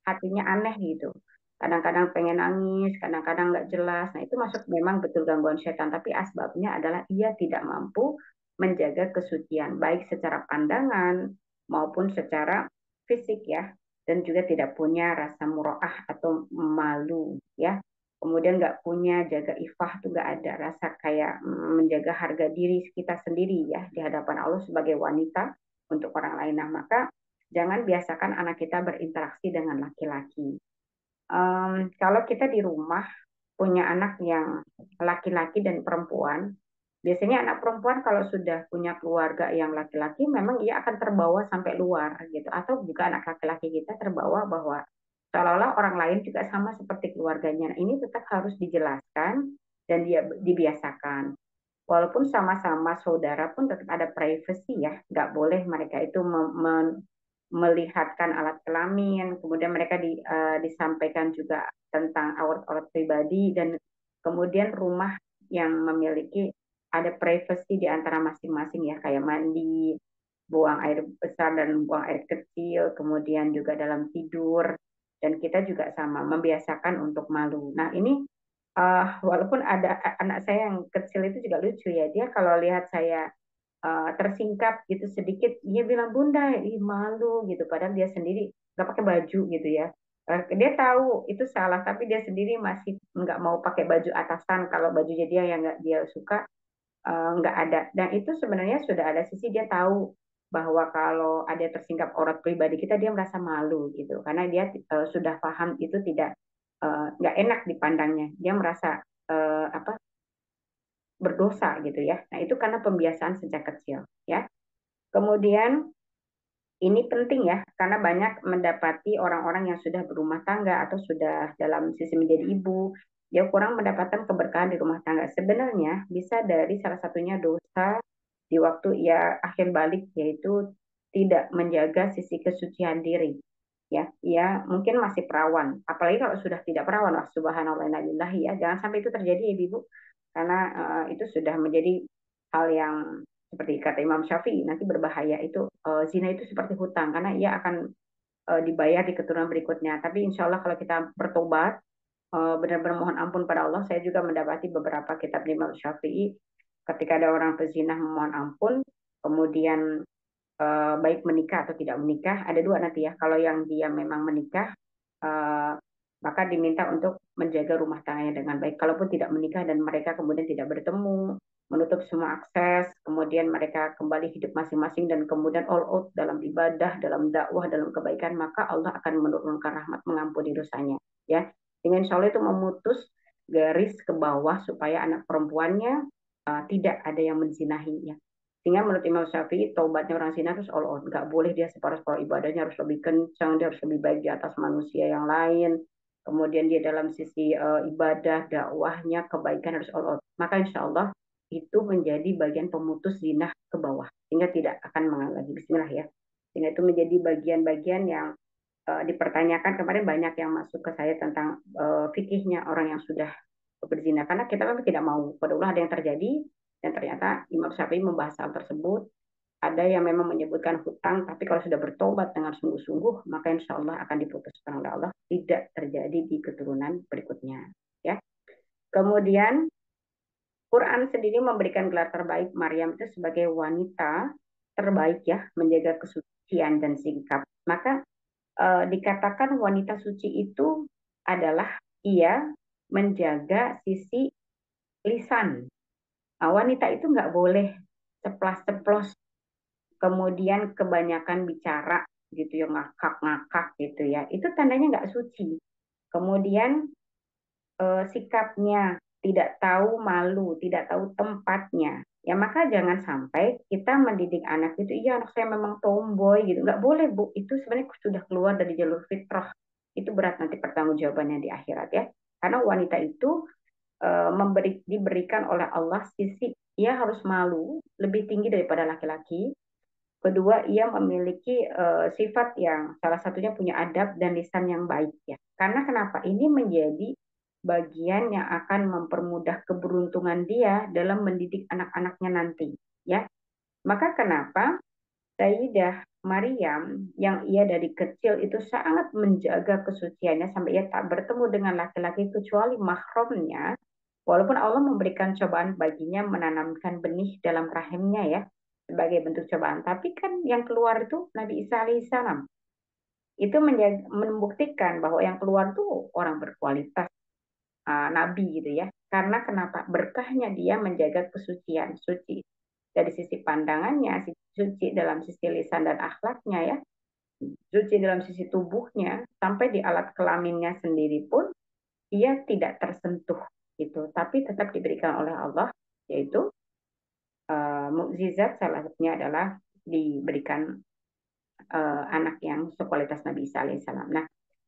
hatinya aneh gitu. Kadang-kadang pengen nangis, kadang-kadang nggak jelas. Nah itu masuk memang betul gangguan setan. Tapi asbabnya adalah ia tidak mampu menjaga kesucian. Baik secara pandangan maupun secara fisik ya, dan juga tidak punya rasa muroah atau malu ya, kemudian nggak punya jaga ifah tuh nggak ada rasa kayak menjaga harga diri kita sendiri ya di hadapan Allah sebagai wanita untuk orang lain. Nah maka jangan biasakan anak kita berinteraksi dengan laki-laki. Kalau kita di rumah punya anak yang laki-laki dan perempuan, biasanya anak perempuan kalau sudah punya keluarga yang laki-laki, memang ia akan terbawa sampai luar gitu. Atau juga anak laki-laki kita terbawa bahwa seolah-olah orang lain juga sama seperti keluarganya. Nah, ini tetap harus dijelaskan dan dia dibiasakan. Walaupun sama-sama saudara pun tetap ada privacy ya. Nggak boleh mereka itu melihatkan alat kelamin, kemudian mereka disampaikan juga tentang aurat-aurat pribadi, dan kemudian rumah yang memiliki ada privacy di antara masing-masing ya, kayak mandi, buang air besar dan buang air kecil, kemudian juga dalam tidur, dan kita juga sama membiasakan untuk malu. Nah ini walaupun ada anak saya yang kecil itu juga lucu ya, dia kalau lihat saya tersingkap gitu sedikit, dia bilang bunda, ih malu gitu, padahal dia sendiri nggak pakai baju gitu ya. Dia tahu itu salah, tapi dia sendiri masih nggak mau pakai baju atasan kalau bajunya dia yang nggak dia suka nggak ada. Dan itu sebenarnya sudah ada sisi dia tahu bahwa kalau ada tersingkap aurat pribadi kita, dia merasa malu gitu, karena dia sudah paham itu tidak nggak enak dipandangnya. Dia merasa apa berdosa gitu ya. Nah itu karena pembiasaan sejak kecil ya. Kemudian ini penting ya, karena banyak mendapati orang-orang yang sudah berumah tangga atau sudah dalam sisi menjadi ibu, dia kurang mendapatkan keberkahan di rumah tangga. Sebenarnya bisa dari salah satunya dosa di waktu ia akhir balik, yaitu tidak menjaga sisi kesucian diri. Ya, ia mungkin masih perawan. Apalagi kalau sudah tidak perawan, wah subhanallah nalillahi ya. Jangan sampai itu terjadi ya Ibu, karena itu sudah menjadi hal yang seperti kata Imam Syafi'i, nanti berbahaya. Itu zina itu seperti hutang karena ia akan dibayar di keturunan berikutnya. Tapi insya Allah kalau kita bertobat, benar-benar mohon ampun pada Allah. Saya juga mendapati beberapa kitab Imam Syafi'i, ketika ada orang pezina memohon ampun, kemudian baik menikah atau tidak menikah, ada dua nanti ya. Kalau yang dia memang menikah, eh, maka diminta untuk menjaga rumah tangganya dengan baik. Kalaupun tidak menikah dan mereka kemudian tidak bertemu, menutup semua akses, kemudian mereka kembali hidup masing-masing dan kemudian all out dalam ibadah, dalam dakwah, dalam kebaikan, maka Allah akan menurunkan rahmat mengampuni dosanya. Ya, dengan insya Allah itu memutus garis ke bawah supaya anak perempuannya tidak ada yang menzinahinya. Sehingga menurut Imam Syafi'i, taubatnya orang zina harus all out. Nggak boleh dia separuh-separuh, ibadahnya harus lebih kencang, dia harus lebih baik di atas manusia yang lain. Kemudian dia dalam sisi ibadah, dakwahnya, kebaikan harus all out. Maka insya Allah itu menjadi bagian pemutus zina ke bawah. Sehingga tidak akan mengalami lagi. Bismillah ya. Sehingga itu menjadi bagian-bagian yang dipertanyakan. Kemarin banyak yang masuk ke saya tentang fikihnya orang yang sudah berzina. Karena kita memang tidak mau. Pada Allah ada yang terjadi, dan ternyata Imam Syafi'i membahas hal tersebut. Ada yang memang menyebutkan hutang, tapi kalau sudah bertobat dengan sungguh-sungguh, maka insya Allah akan diputuskan oleh Allah, tidak terjadi di keturunan berikutnya. Ya. Kemudian Quran sendiri memberikan gelar terbaik Maryam itu sebagai wanita terbaik ya, menjaga kesucian dan sikap. Maka dikatakan wanita suci itu adalah ia menjaga sisi lisan. Nah, wanita itu nggak boleh ceplas-ceplos, kemudian kebanyakan bicara gitu ya, ngakak-ngakak gitu ya. Itu tandanya nggak suci. Kemudian sikapnya tidak tahu malu, tidak tahu tempatnya. Ya maka jangan sampai kita mendidik anak itu, iya anak saya memang tomboy gitu. Nggak boleh Bu, itu sebenarnya sudah keluar dari jalur fitrah. Itu berat nanti pertanggungjawabannya di akhirat ya. Karena wanita itu diberikan oleh Allah sisi ia harus malu lebih tinggi daripada laki-laki. Kedua, ia memiliki sifat yang salah satunya punya adab dan lisan yang baik ya. Karena kenapa? Ini menjadi bagian yang akan mempermudah keberuntungan dia dalam mendidik anak-anaknya nanti ya. Maka kenapa Sayyidah Maryam yang ia dari kecil itu sangat menjaga kesuciannya sampai ia tak bertemu dengan laki-laki kecuali mahramnya. Walaupun Allah memberikan cobaan baginya menanamkan benih dalam rahimnya ya sebagai bentuk cobaan, tapi kan yang keluar itu Nabi Isa alaihissalam. Itu membuktikan bahwa yang keluar tuh orang berkualitas, nabi gitu ya. Karena kenapa? Berkahnya dia menjaga kesucian, suci dari sisi pandangannya, suci dalam sisi lisan dan akhlaknya ya, suci dalam sisi tubuhnya, sampai di alat kelaminnya sendiri pun ia tidak tersentuh gitu, tapi tetap diberikan oleh Allah, yaitu mukjizat salah satunya adalah diberikan anak yang sekualitas Nabi Isa alaihissalam. Nah,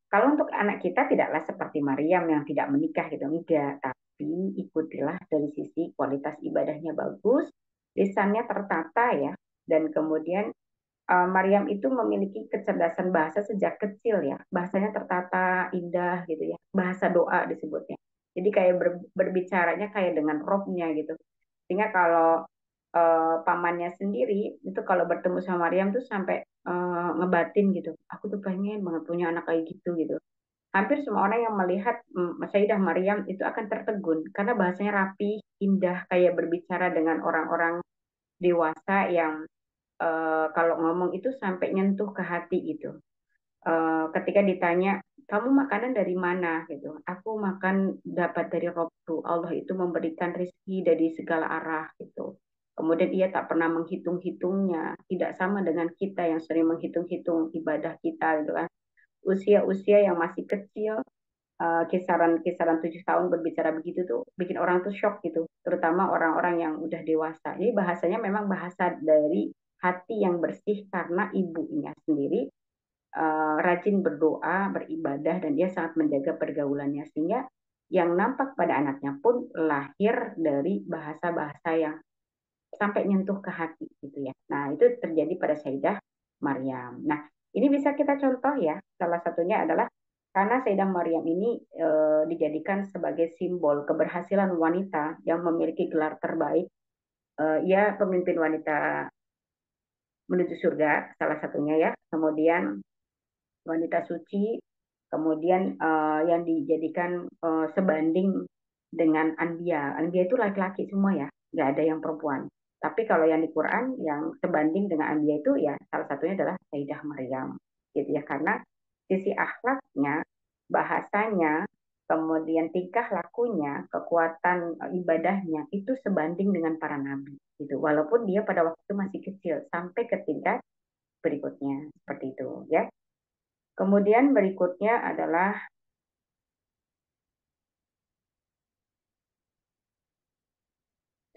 kalau untuk anak kita tidaklah seperti Maryam yang tidak menikah gitu, enggak, tapi ikutilah dari sisi kualitas ibadahnya bagus, lisannya tertata ya, dan kemudian Maryam itu memiliki kecerdasan bahasa sejak kecil ya, bahasanya tertata, indah gitu ya, bahasa doa disebutnya. Jadi kayak berbicaranya kayak dengan rohnya gitu. Sehingga kalau pamannya sendiri itu kalau bertemu sama Maryam tuh sampai ngebatin gitu. Aku tuh pengen banget punya anak kayak gitu gitu. Hampir semua orang yang melihat Sayyidah Maryam itu akan tertegun karena bahasanya rapi, indah, kayak berbicara dengan orang-orang dewasa yang kalau ngomong itu sampai nyentuh ke hati gitu. Ketika ditanya, kamu makanan dari mana gitu, aku makan dapat dari Robku, Allah itu memberikan rezeki dari segala arah gitu. Kemudian ia tak pernah menghitung-hitungnya, tidak sama dengan kita yang sering menghitung-hitung ibadah kita gitu kan. Usia-usia yang masih kecil, kisaran 7 tahun berbicara begitu tuh bikin orang tuh shock gitu, terutama orang-orang yang udah dewasa. Jadi bahasanya memang bahasa dari hati yang bersih karena ibunya sendiri rajin berdoa, beribadah, dan dia sangat menjaga pergaulannya, sehingga yang nampak pada anaknya pun lahir dari bahasa-bahasa yang sampai nyentuh ke hati gitu ya. Nah, itu terjadi pada Sayyidah Maryam. Nah, ini bisa kita contoh ya. Salah satunya adalah karena Sayyidah Maryam ini dijadikan sebagai simbol keberhasilan wanita yang memiliki gelar terbaik. Ia pemimpin wanita menuju surga, salah satunya ya. Kemudian wanita suci, kemudian yang dijadikan sebanding dengan Anbiya. Anbiya itu laki-laki semua ya, nggak ada yang perempuan. Tapi kalau yang di Quran yang sebanding dengan Anbiya itu ya salah satunya adalah Sayyidah Maryam, gitu ya. Karena sisi akhlaknya bahasanya, kemudian tingkah lakunya, kekuatan ibadahnya itu sebanding dengan para nabi gitu. Walaupun dia pada waktu itu masih kecil sampai ke tingkat berikutnya seperti itu ya. Kemudian berikutnya adalah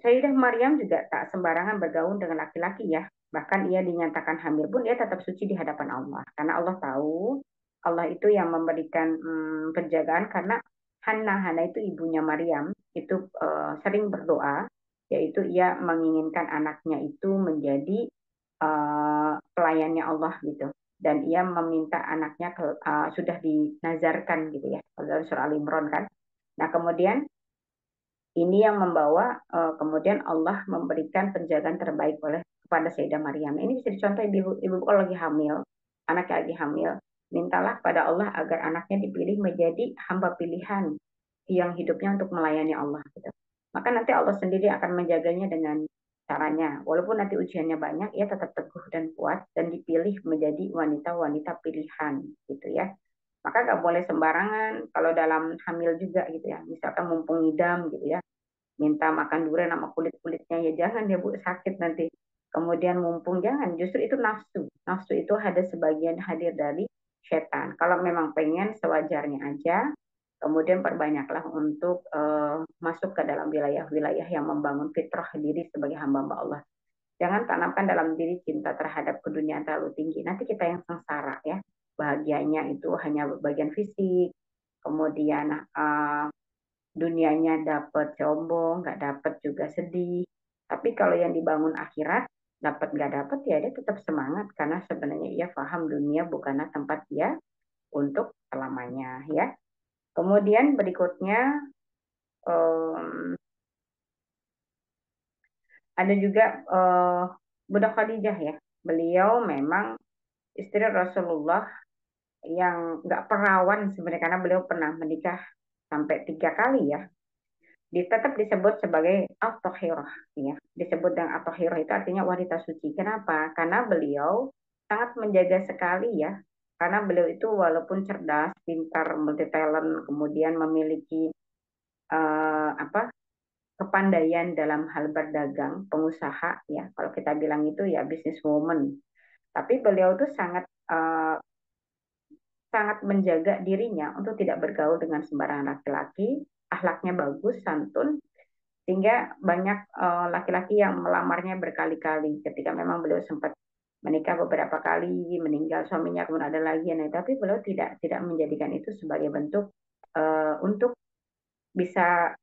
Sayyidah Maryam juga tak sembarangan bergaul dengan laki-laki ya. Bahkan ia dinyatakan hamil pun ia tetap suci di hadapan Allah. Karena Allah tahu, Allah itu yang memberikan penjagaan karena Hana itu ibunya Maryam, itu sering berdoa, yaitu ia menginginkan anaknya itu menjadi pelayannya Allah gitu. Dan ia meminta anaknya sudah dinazarkan gitu ya. Dalam surah Al-Imran kan. Nah kemudian ini yang membawa kemudian Allah memberikan penjagaan terbaik oleh kepada Sayyidah Maryam. Ini bisa dicontoh ibu kalau lagi hamil, anaknya lagi hamil, mintalah pada Allah agar anaknya dipilih menjadi hamba pilihan yang hidupnya untuk melayani Allah. Gitu. Maka nanti Allah sendiri akan menjaganya dengan caranya. Walaupun nanti ujiannya banyak, ia tetap teguh dan kuat dan dipilih menjadi wanita-wanita pilihan, gitu ya. Maka nggak boleh sembarangan kalau dalam hamil juga gitu ya. Misalkan mumpung ngidam gitu ya, minta makan durian sama kulit-kulitnya ya jangan ya Bu, sakit nanti. Kemudian mumpung jangan, justru itu nafsu. Nafsu itu ada sebagian hadir dari setan. Kalau memang pengen sewajarnya aja, kemudian perbanyaklah untuk masuk ke dalam wilayah-wilayah yang membangun fitrah diri sebagai hamba-hamba Allah. Jangan tanamkan dalam diri cinta terhadap keduniaan terlalu tinggi. Nanti kita yang sengsara ya. Bahagianya itu hanya bagian fisik, kemudian dunianya dapat sombong, nggak dapat juga sedih. Tapi kalau yang dibangun akhirat, dapat nggak dapat ya dia tetap semangat karena sebenarnya ia paham dunia bukanlah tempat dia untuk selamanya ya. Kemudian berikutnya um, ada juga Budak Khadijah ya. Beliau memang istri Rasulullah yang nggak perawan sebenarnya karena beliau pernah menikah sampai 3 kali ya. Tetap disebut sebagai at-tahirah ya. Disebut dengan at-tahirah itu artinya wanita suci. Kenapa? Karena beliau sangat menjaga sekali ya. Karena beliau itu walaupun cerdas, pintar, multi talent, kemudian memiliki apa kepandaian dalam hal berdagang, pengusaha ya. Kalau kita bilang itu ya businesswoman. Tapi beliau tuh sangat menjaga dirinya untuk tidak bergaul dengan sembarangan laki-laki, akhlaknya bagus, santun, sehingga banyak laki-laki yang melamarnya berkali-kali ketika memang beliau sempat menikah beberapa kali, meninggal suaminya kemudian ada lagi, nah, tapi beliau tidak menjadikan itu sebagai bentuk untuk bisa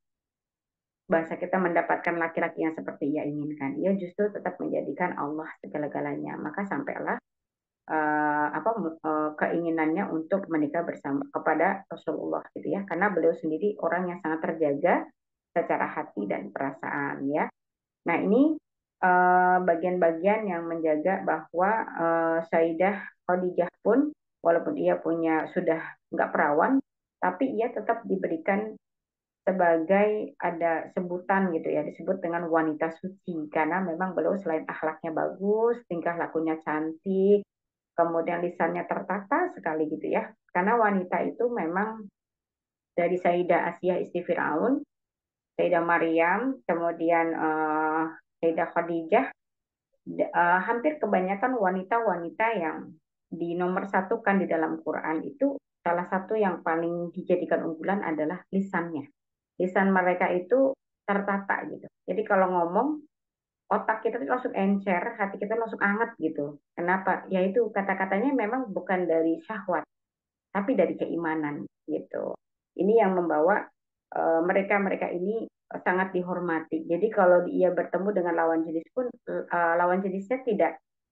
bahasa kita mendapatkan laki-laki yang seperti ia inginkan. Ia justru tetap menjadikan Allah segala-galanya. Maka sampailah keinginannya untuk menikah bersama kepada Rasulullah gitu ya. Karena beliau sendiri orang yang sangat terjaga secara hati dan perasaan ya. Nah, ini bagian-bagian yang menjaga bahwa Sayyidah Khadijah pun walaupun ia sudah nggak perawan, tapi ia tetap diberikan sebagai ada sebutan gitu ya, disebut dengan wanita suci karena memang beliau selain akhlaknya bagus, tingkah lakunya cantik, kemudian lisannya tertata sekali gitu ya. Karena wanita itu memang dari Sayyidah Asiyah istri Firaun, Sayyidah Maryam, kemudian Sayyidah Khadijah, hampir kebanyakan wanita-wanita yang di nomor satu kan di dalam Quran itu salah satu yang paling dijadikan unggulan adalah lisannya. Lisan mereka itu tertata gitu. Jadi kalau ngomong otak kita tuh langsung encer, hati kita langsung anget gitu. Kenapa? Yaitu kata-katanya memang bukan dari syahwat, tapi dari keimanan gitu. Ini yang membawa mereka-mereka ini sangat dihormati. Jadi kalau dia bertemu dengan lawan jenis pun lawan jenisnya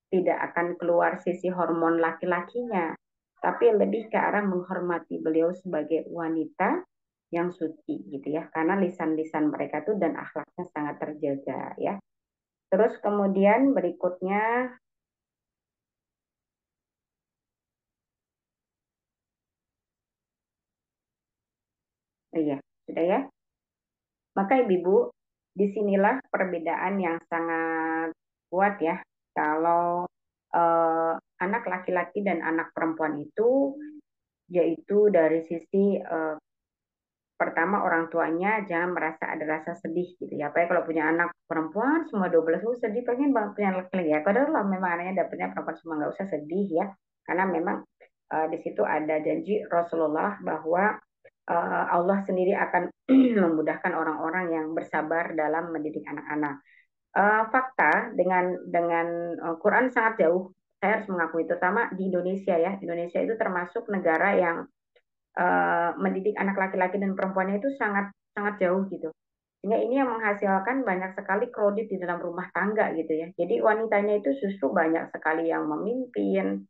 tidak akan keluar sisi hormon laki-lakinya, tapi lebih ke arah menghormati beliau sebagai wanita yang suci gitu ya. Karena lisan-lisan mereka tuh dan akhlaknya sangat terjaga ya. Terus kemudian berikutnya, oh iya, sudah ya. Maka ibu-ibu, disinilah perbedaan yang sangat kuat ya. Kalau anak laki-laki dan anak perempuan itu yaitu dari sisi pertama orang tuanya jangan merasa ada rasa sedih gitu ya. Apalagi kalau punya anak perempuan semua 12 sedih pengen banget punya anak laki ya. Padahal lah memang anaknya dapetnya perempuan semua nggak usah sedih ya. Karena memang di situ ada janji Rasulullah bahwa Allah sendiri akan memudahkan orang-orang yang bersabar dalam mendidik anak-anak. Fakta dengan Quran sangat jauh. Saya harus mengakui, terutama di Indonesia ya. Indonesia itu termasuk negara yang mendidik anak laki-laki dan perempuannya itu sangat sangat jauh gitu. Sehingga ini yang menghasilkan banyak sekali kredit di dalam rumah tangga gitu ya. Jadi wanitanya itu justru banyak sekali yang memimpin,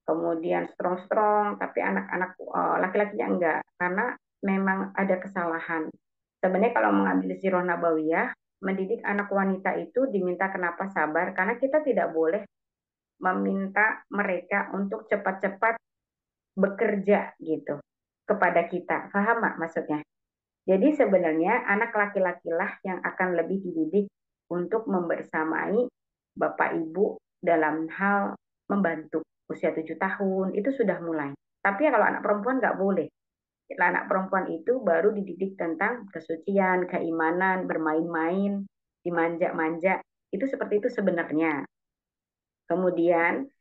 kemudian strong-strong, tapi anak-anak laki-lakinya enggak, karena memang ada kesalahan. Sebenarnya kalau mengambil sirah nabawiyah, mendidik anak wanita itu diminta kenapa sabar, karena kita tidak boleh meminta mereka untuk cepat-cepat bekerja gitu kepada kita. Paham mak maksudnya? Jadi sebenarnya anak laki-lakilah yang akan lebih dididik untuk membersamai bapak ibu dalam hal membantu. Usia 7 tahun itu sudah mulai. Tapi kalau anak perempuan nggak boleh. Anak perempuan itu baru dididik tentang kesucian, keimanan, bermain-main, dimanja-manja. Itu seperti itu sebenarnya. Kemudian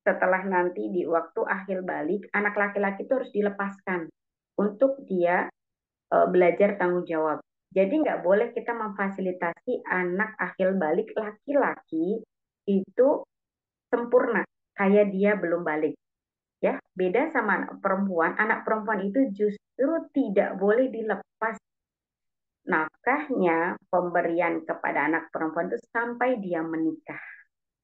setelah nanti di waktu akhir balik, anak laki-laki itu harus dilepaskan untuk dia belajar tanggung jawab. Jadi nggak boleh kita memfasilitasi anak akhir balik laki-laki itu sempurna, kayak dia belum balik. Ya, beda sama anak perempuan itu justru tidak boleh dilepas nafkahnya, pemberian kepada anak perempuan itu sampai dia menikah.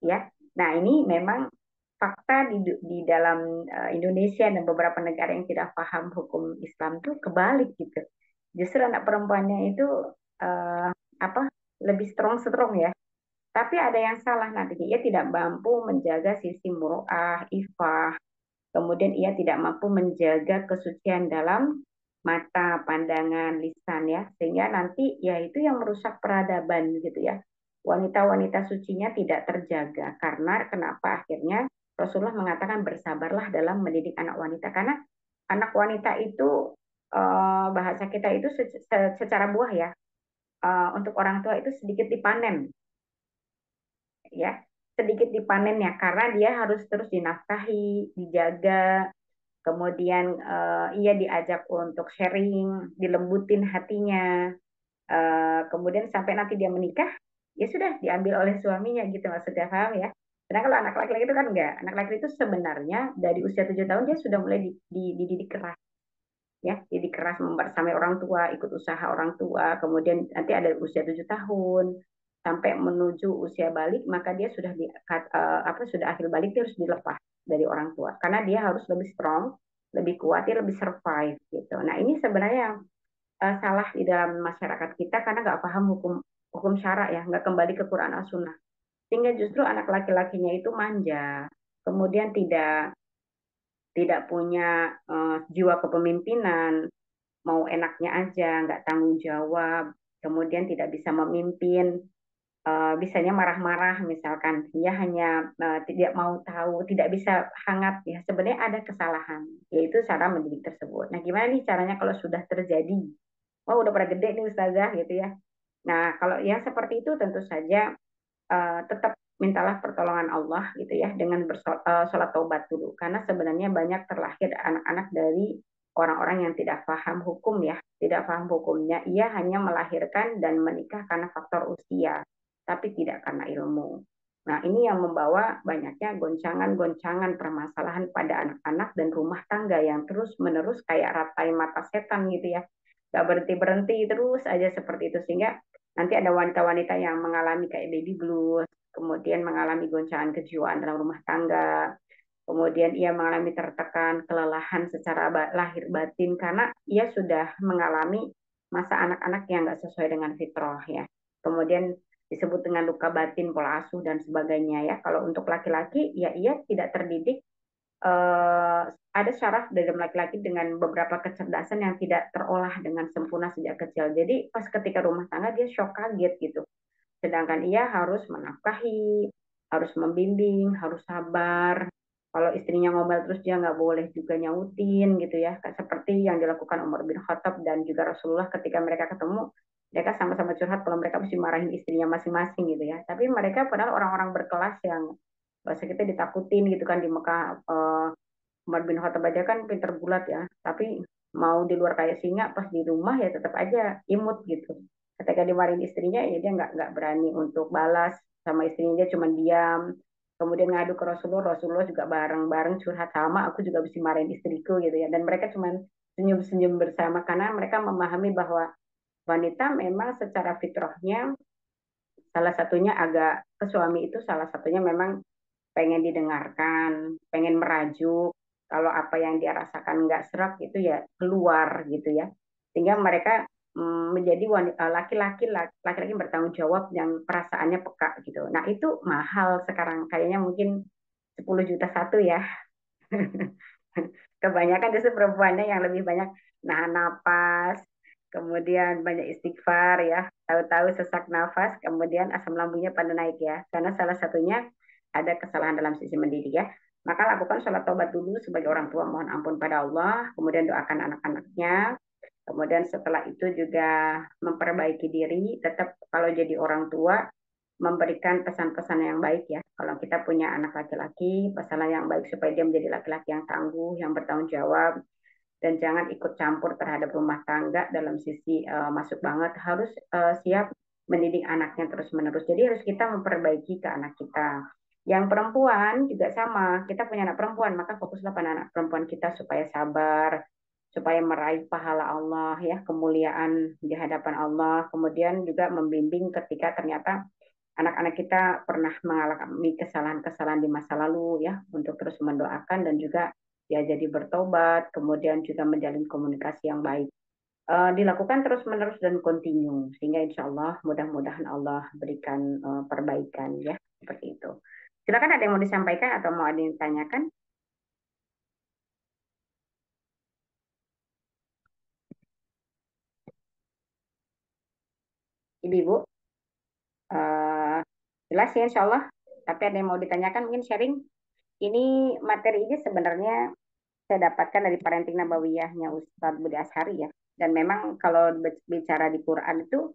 Ya, nah ini memang fakta di dalam Indonesia dan beberapa negara yang tidak paham hukum Islam tuh kebalik gitu. Justru anak perempuannya itu uh, apa lebih strong ya. Tapi ada yang salah nanti ia tidak mampu menjaga sisi muroah, ifah, kemudian ia tidak mampu menjaga kesucian dalam mata, pandangan, lisan ya, sehingga nanti ya itu yang merusak peradaban gitu ya. Wanita-wanita sucinya tidak terjaga karena kenapa akhirnya Rasulullah mengatakan bersabarlah dalam mendidik anak wanita karena anak wanita itu bahasa kita itu secara buah ya untuk orang tua itu sedikit dipanen ya sedikit dipanen ya karena dia harus terus dinafkahi, dijaga, kemudian ia diajak untuk sharing, dilembutin hatinya, kemudian sampai nanti dia menikah, ya sudah diambil oleh suaminya gitu maksudnya paham ya. Karena kalau anak laki-laki itu kan enggak, anak laki itu sebenarnya dari usia 7 tahun dia sudah mulai dididik keras ya, dididik keras membersamai orang tua, ikut usaha orang tua, kemudian nanti ada usia 7 tahun sampai menuju usia balik maka dia sudah sudah akhir balik dia harus dilepas dari orang tua karena dia harus lebih strong, lebih kuat, dia lebih survive gitu. Nah ini sebenarnya yang salah di dalam masyarakat kita karena nggak paham hukum hukum syara ya, nggak kembali ke Quran as Sunnah. Sehingga justru anak laki-lakinya itu manja, kemudian tidak tidak punya jiwa kepemimpinan, mau enaknya aja, nggak tanggung jawab, kemudian tidak bisa memimpin, bisanya marah-marah misalkan, dia hanya tidak mau tahu, tidak bisa hangat ya. Sebenarnya ada kesalahan, yaitu cara mendidik tersebut. Nah, gimana nih caranya kalau sudah terjadi? Oh, udah pada gede nih Ustazah gitu ya. Nah, kalau yang seperti itu tentu saja tetap mintalah pertolongan Allah gitu ya dengan bersolat taubat dulu karena sebenarnya banyak terlahir anak-anak dari orang-orang yang tidak paham hukum ya, tidak paham hukumnya, ia hanya melahirkan dan menikah karena faktor usia tapi tidak karena ilmu. Nah, ini yang membawa banyaknya goncangan-goncangan permasalahan pada anak-anak dan rumah tangga yang terus-menerus kayak ratai mata setan gitu ya. Gak berhenti-berhenti terus aja seperti itu sehingga nanti ada wanita-wanita yang mengalami kayak baby blues, kemudian mengalami goncangan kejiwaan dalam rumah tangga, kemudian ia mengalami tertekan, kelelahan secara lahir batin karena ia sudah mengalami masa anak-anak yang nggak sesuai dengan fitrah ya. Kemudian disebut dengan luka batin, pola asuh dan sebagainya ya. Kalau untuk laki-laki ya ia tidak terdidik ada syaraf dalam laki-laki dengan beberapa kecerdasan yang tidak terolah dengan sempurna sejak kecil. Jadi pas ketika rumah tangga dia shock kaget gitu. Sedangkan ia harus menafkahi, harus membimbing, harus sabar, Kalau istrinya ngomel terus dia nggak boleh juga nyautin gitu ya. Seperti yang dilakukan Umar bin Khattab dan juga Rasulullah ketika mereka ketemu, mereka sama-sama curhat kalau mereka mesti marahin istrinya masing-masing gitu ya. Tapi mereka padahal orang-orang berkelas yang bahasa kita ditakutin gitu kan di Mekah. Umar bin Khattab aja kan pinter bulat ya, tapi mau di luar kayak singa, pas di rumah ya tetap aja imut gitu. Ketika dimarahin istrinya ya dia nggak berani untuk balas sama istrinya, dia cuma diam. Kemudian ngadu ke Rasulullah, Rasulullah juga bareng-bareng curhat sama, aku juga mesti marahin istriku gitu ya. Dan mereka cuma senyum-senyum bersama karena mereka memahami bahwa wanita memang secara fitrahnya salah satunya agak ke suami itu salah satunya memang pengen didengarkan, pengen merajuk. Kalau apa yang dia rasakan nggak serak itu ya keluar gitu ya. Sehingga mereka menjadi laki-laki bertanggung jawab yang perasaannya peka gitu. Nah itu mahal sekarang kayaknya mungkin 10 juta satu ya. Kebanyakan justru perempuannya yang lebih banyak nahan napas, kemudian banyak istighfar ya, tahu-tahu sesak nafas, kemudian asam lambungnya pada naik ya, karena salah satunya ada kesalahan dalam sisi mendidik ya. Maka lakukan sholat taubat dulu sebagai orang tua, mohon ampun pada Allah, kemudian doakan anak-anaknya, kemudian setelah itu juga memperbaiki diri, tetap kalau jadi orang tua memberikan pesan-pesan yang baik ya. Kalau kita punya anak laki-laki, pesan yang baik supaya dia menjadi laki-laki yang tangguh, yang bertanggung jawab, dan jangan ikut campur terhadap rumah tangga dalam sisi masuk banget. Harus siap mendidik anaknya terus-menerus. Jadi harus kita memperbaiki ke anak kita. Yang perempuan juga sama. Kita punya anak perempuan, maka fokuslah pada anak perempuan kita supaya sabar, supaya meraih pahala Allah ya, kemuliaan di hadapan Allah. Kemudian juga membimbing ketika ternyata anak-anak kita pernah mengalami kesalahan-kesalahan di masa lalu ya, untuk terus mendoakan dan juga ya jadi bertobat, kemudian juga menjalin komunikasi yang baik. Dilakukan terus-menerus dan kontinu sehingga insya Allah mudah-mudahan Allah berikan perbaikan ya, seperti itu. Silakan, ada yang mau disampaikan atau mau ada yang ditanyakan? Ibu-ibu, uh, jelas ya insya Allah. Tapi ada yang mau ditanyakan mungkin sharing. Ini materi ini sebenarnya saya dapatkan dari Parenting Nabawiyahnya Ustadz Budi Ashari ya. Dan memang kalau bicara di Quran itu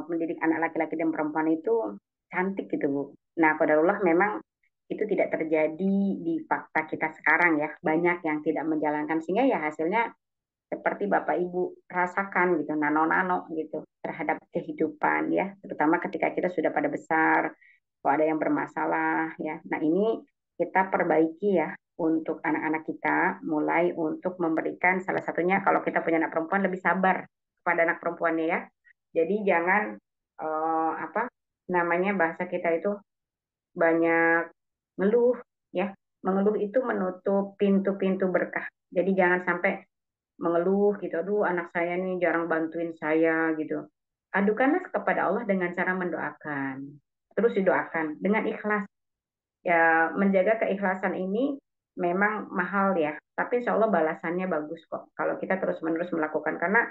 mendidik anak laki-laki dan perempuan itu cantik gitu Bu. Nah, qadarullah memang itu tidak terjadi di fakta kita sekarang ya. Banyak yang tidak menjalankan sehingga ya hasilnya seperti Bapak Ibu rasakan gitu, nano-nano gitu terhadap kehidupan ya, terutama ketika kita sudah pada besar, kalau ada yang bermasalah ya. Nah, ini kita perbaiki ya untuk anak-anak kita, mulai untuk memberikan salah satunya kalau kita punya anak perempuan lebih sabar kepada anak perempuannya ya. Jadi jangan apa namanya bahasa kita itu banyak ngeluh ya. Mengeluh itu menutup pintu-pintu berkah. Jadi jangan sampai mengeluh gitu, aduh anak saya nih jarang bantuin saya gitu. Adukanlah kepada Allah dengan cara mendoakan. Terus didoakan dengan ikhlas. Ya, menjaga keikhlasan ini memang mahal ya, tapi insya Allah balasannya bagus kok kalau kita terus-menerus melakukan. Karena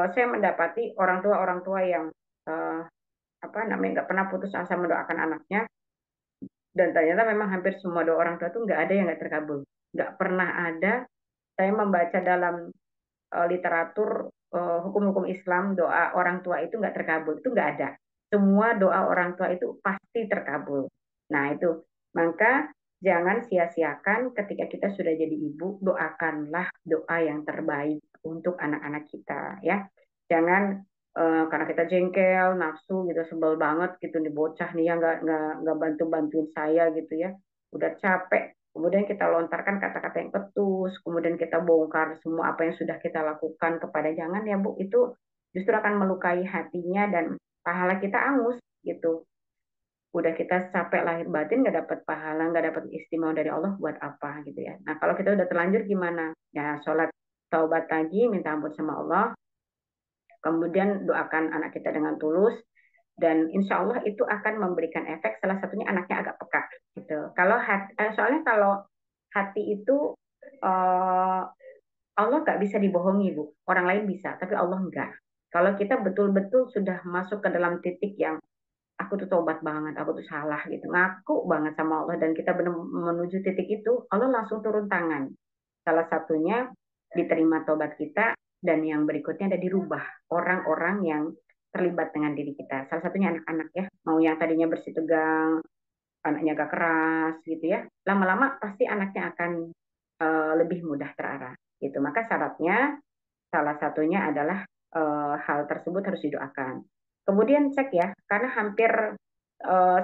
saya mendapati orang tua yang eh, apa namanya nggak pernah putus asa mendoakan anaknya, dan ternyata memang hampir semua doa orang tua itu nggak ada yang nggak terkabul. Nggak pernah ada saya membaca dalam literatur hukum-hukum Islam doa orang tua itu nggak terkabul, itu nggak ada. Semua doa orang tua itu pasti terkabul. Nah itu, maka jangan sia-siakan ketika kita sudah jadi ibu, doakanlah doa yang terbaik untuk anak-anak kita ya. Jangan karena kita jengkel, nafsu gitu, sebel banget gitu nih bocah nih ya nggak bantu bantuin saya gitu ya, udah capek kemudian kita lontarkan kata-kata yang ketus, kemudian kita bongkar semua apa yang sudah kita lakukan kepada, jangan ya Bu, itu justru akan melukai hatinya dan pahala kita angus gitu. Udah kita capek lahir batin nggak dapat pahala, nggak dapat istimewa dari Allah, buat apa gitu ya. Nah kalau kita udah terlanjur gimana? Ya sholat taubat lagi, minta ampun sama Allah, kemudian doakan anak kita dengan tulus, dan insya Allah itu akan memberikan efek, salah satunya anaknya agak peka gitu. Kalau soalnya kalau hati itu eh, Allah nggak bisa dibohongi Bu, orang lain bisa tapi Allah nggak. Kalau kita betul-betul sudah masuk ke dalam titik yang aku tuh tobat banget, aku tuh salah gitu, ngaku banget sama Allah dan kita benar menuju titik itu, Allah langsung turun tangan. Salah satunya diterima tobat kita dan yang berikutnya ada dirubah orang-orang yang terlibat dengan diri kita. Salah satunya anak-anak ya, mau yang tadinya bersih tegang, anaknya agak keras gitu ya, lama-lama pasti anaknya akan lebih mudah terarah gitu. Maka syaratnya salah satunya adalah hal tersebut harus didoakan. Kemudian cek ya, karena hampir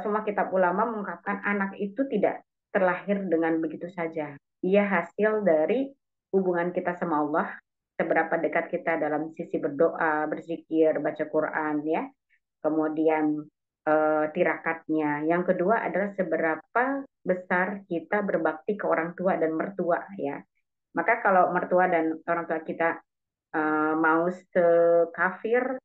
semua kitab ulama mengungkapkan anak itu tidak terlahir dengan begitu saja. Ia hasil dari hubungan kita sama Allah, seberapa dekat kita dalam sisi berdoa, berzikir, baca Quran ya. Kemudian tirakatnya. Yang kedua adalah seberapa besar kita berbakti ke orang tua dan mertua ya. Maka kalau mertua dan orang tua kita mau sekafir,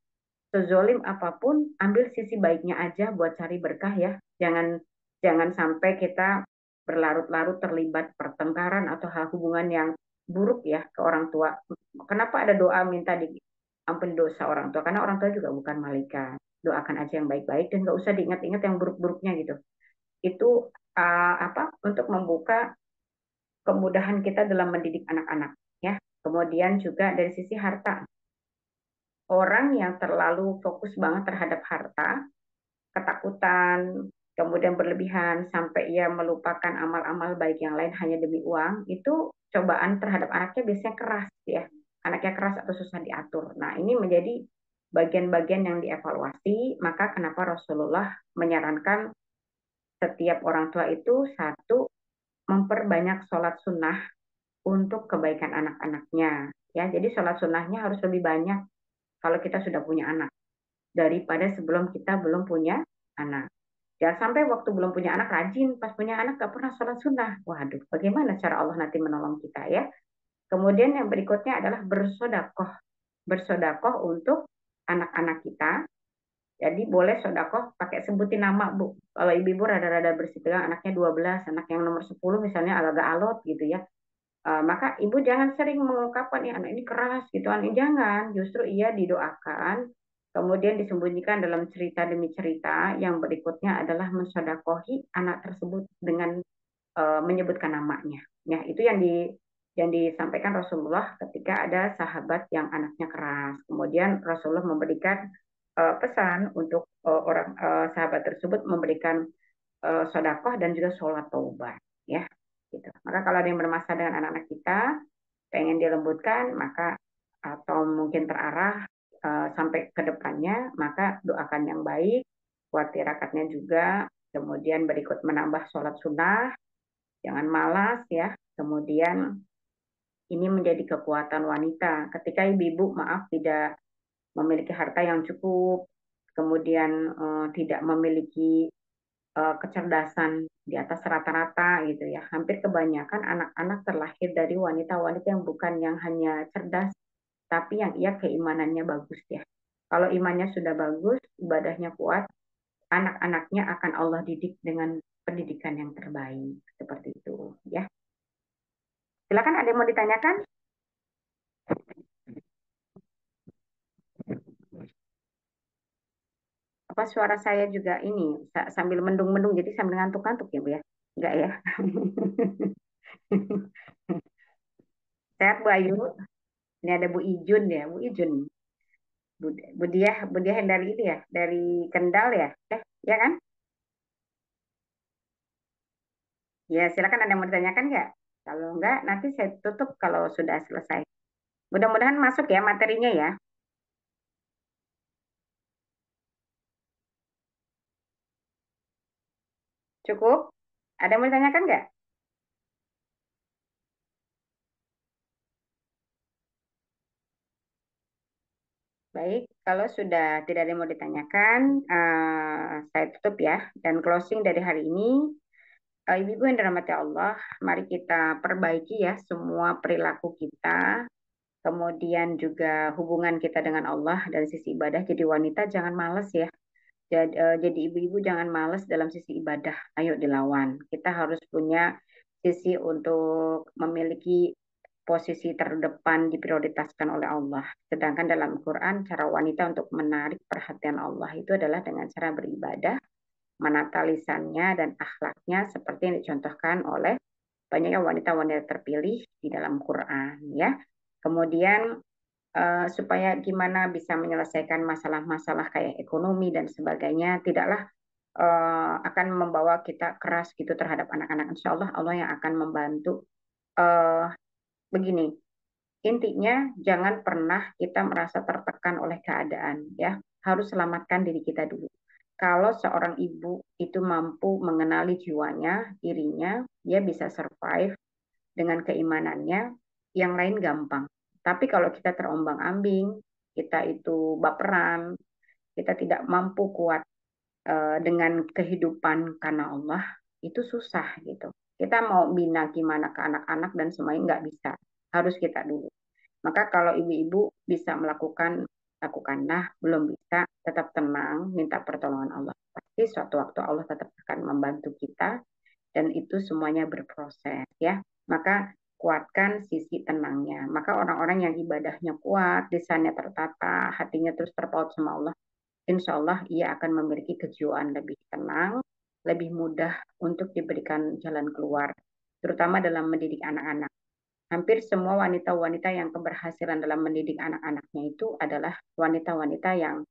sezolim apapun, ambil sisi baiknya aja buat cari berkah ya. Jangan jangan sampai kita berlarut-larut terlibat pertengkaran atau hal hubungan yang buruk ya ke orang tua. Kenapa ada doa minta di ampun dosa orang tua? Karena orang tua juga bukan malaikat. Doakan aja yang baik-baik dan nggak usah diingat-ingat yang buruk-buruknya gitu. Itu apa untuk membuka kemudahan kita dalam mendidik anak-anak ya. Kemudian juga dari sisi harta, orang yang terlalu fokus banget terhadap harta, ketakutan, kemudian berlebihan sampai ia melupakan amal-amal baik yang lain hanya demi uang, itu cobaan terhadap anaknya biasanya keras ya. Anaknya keras atau susah diatur. Nah, ini menjadi bagian-bagian yang dievaluasi, maka kenapa Rasulullah menyarankan setiap orang tua itu satu memperbanyak sholat sunnah untuk kebaikan anak-anaknya. Ya, jadi sholat sunnahnya harus lebih banyak kalau kita sudah punya anak daripada sebelum kita belum punya anak. Jangan sampai waktu belum punya anak rajin, pas punya anak gak pernah sholat sunnah. Waduh, bagaimana cara Allah nanti menolong kita ya? Kemudian yang berikutnya adalah bersodakoh. Bersodakoh untuk anak-anak kita. Jadi boleh sodakoh pakai sebutin nama Bu. Kalau ibu-ibu rada-rada bersih tegang, anaknya 12, anak yang nomor 10 misalnya agak-agak alot gitu ya. Maka ibu jangan sering mengungkapkan ya anak ini keras gitu, anak ini jangan, justru ia didoakan, kemudian disembunyikan dalam cerita demi cerita. Yang berikutnya adalah mensodakohi anak tersebut dengan menyebutkan namanya. Ya itu yang disampaikan Rasulullah ketika ada sahabat yang anaknya keras. Kemudian Rasulullah memberikan pesan untuk orang sahabat tersebut memberikan sodakoh dan juga sholat taubat ya gitu. Maka kalau ada yang bermasalah dengan anak-anak kita pengen dilembutkan maka atau mungkin terarah sampai ke depannya maka doakan yang baik buat tirakatnya juga, kemudian berikut menambah sholat sunnah, jangan malas ya. Kemudian ini menjadi kekuatan wanita ketika ibu-ibu maaf tidak memiliki harta yang cukup, kemudian tidak memiliki kecerdasan di atas rata-rata gitu ya. Hampir kebanyakan anak-anak terlahir dari wanita-wanita yang bukan yang hanya cerdas, tapi yang ia keimanannya bagus ya. Kalau imannya sudah bagus, ibadahnya kuat, anak-anaknya akan Allah didik dengan pendidikan yang terbaik. Seperti itu ya. Silakan ada yang mau ditanyakan? Apa suara saya juga ini sambil mendung-mendung jadi sambil ngantuk-ngantuk ya Bu ya? Enggak ya? Sehat Bu Ayu. Ini ada Bu Ijun ya, Bu Ijun. Bu Diah yang dari itu ya, dari Kendal ya, ya kan? Ya silakan ada yang mau ditanyakan nggak? Kalau nggak, nanti saya tutup kalau sudah selesai. Mudah-mudahan masuk ya materinya ya. Cukup? Ada yang mau ditanyakan nggak? Baik, kalau sudah tidak ada yang mau ditanyakan, saya tutup ya. Dan closing dari hari ini, Ibu-ibu yang dirahmati Allah, mari kita perbaiki ya semua perilaku kita, kemudian juga hubungan kita dengan Allah dari sisi ibadah. Jadi wanita jangan males ya. Jadi ibu-ibu jangan males dalam sisi ibadah. Ayo dilawan. Kita harus punya sisi untuk memiliki posisi terdepan diprioritaskan oleh Allah. Sedangkan dalam Quran, cara wanita untuk menarik perhatian Allah itu adalah dengan cara beribadah, menata lisannya dan akhlaknya seperti yang dicontohkan oleh banyaknya wanita-wanita terpilih di dalam Quran, ya. Kemudian supaya gimana bisa menyelesaikan masalah-masalah kayak ekonomi dan sebagainya, tidaklah akan membawa kita keras gitu terhadap anak-anak. Insya Allah Allah yang akan membantu. eh Begini, intinya jangan pernah kita merasa tertekan oleh keadaan, ya. Harus selamatkan diri kita dulu. Kalau seorang ibu itu mampu mengenali jiwanya, dirinya, dia bisa survive dengan keimanannya, yang lain gampang. Tapi kalau kita terombang-ambing, kita itu baperan, kita tidak mampu kuat dengan kehidupan karena Allah, itu susah gitu. Kita mau bina gimana ke anak-anak dan semuanya nggak bisa. Harus kita dulu. Maka kalau ibu-ibu bisa melakukan, lakukanlah. Belum bisa, tetap tenang, minta pertolongan Allah. Pasti suatu waktu Allah tetap akan membantu kita dan itu semuanya berproses, ya. Maka kuatkan sisi tenangnya. Maka orang-orang yang ibadahnya kuat, lisannya tertata, hatinya terus terpaut sama Allah, insya Allah ia akan memiliki kejiwaan lebih tenang, lebih mudah untuk diberikan jalan keluar, terutama dalam mendidik anak-anak. Hampir semua wanita-wanita yang keberhasilan dalam mendidik anak-anaknya itu adalah wanita-wanita yang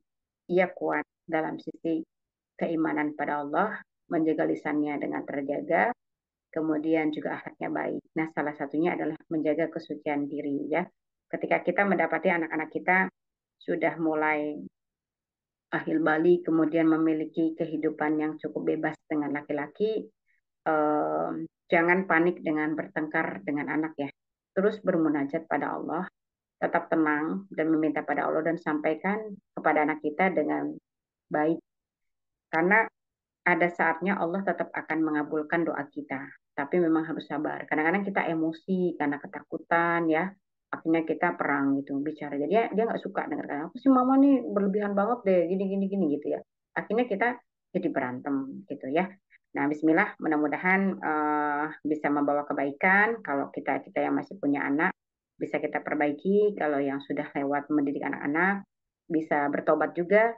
ia kuat dalam sisi keimanan pada Allah, menjaga lisannya dengan terjaga, kemudian juga akhlaknya baik. Nah, salah satunya adalah menjaga kesucian diri, ya. Ketika kita mendapati anak-anak kita sudah mulai akhir balik, kemudian memiliki kehidupan yang cukup bebas dengan laki-laki, eh, jangan panik dengan bertengkar dengan anak, ya. Terus bermunajat pada Allah, tetap tenang dan meminta pada Allah dan sampaikan kepada anak kita dengan baik. Karena ada saatnya Allah tetap akan mengabulkan doa kita. Tapi memang harus sabar. Kadang-kadang kita emosi karena ketakutan, ya. Akhirnya kita perang gitu bicara. Jadi dia nggak suka dengar kata, aku sih mama nih berlebihan banget deh, gini gini gini gitu ya. Akhirnya kita jadi berantem gitu ya. Nah, Bismillah, mudah-mudahan bisa membawa kebaikan. Kalau kita kita yang masih punya anak bisa kita perbaiki. Kalau yang sudah lewat mendidik anak-anak bisa bertobat juga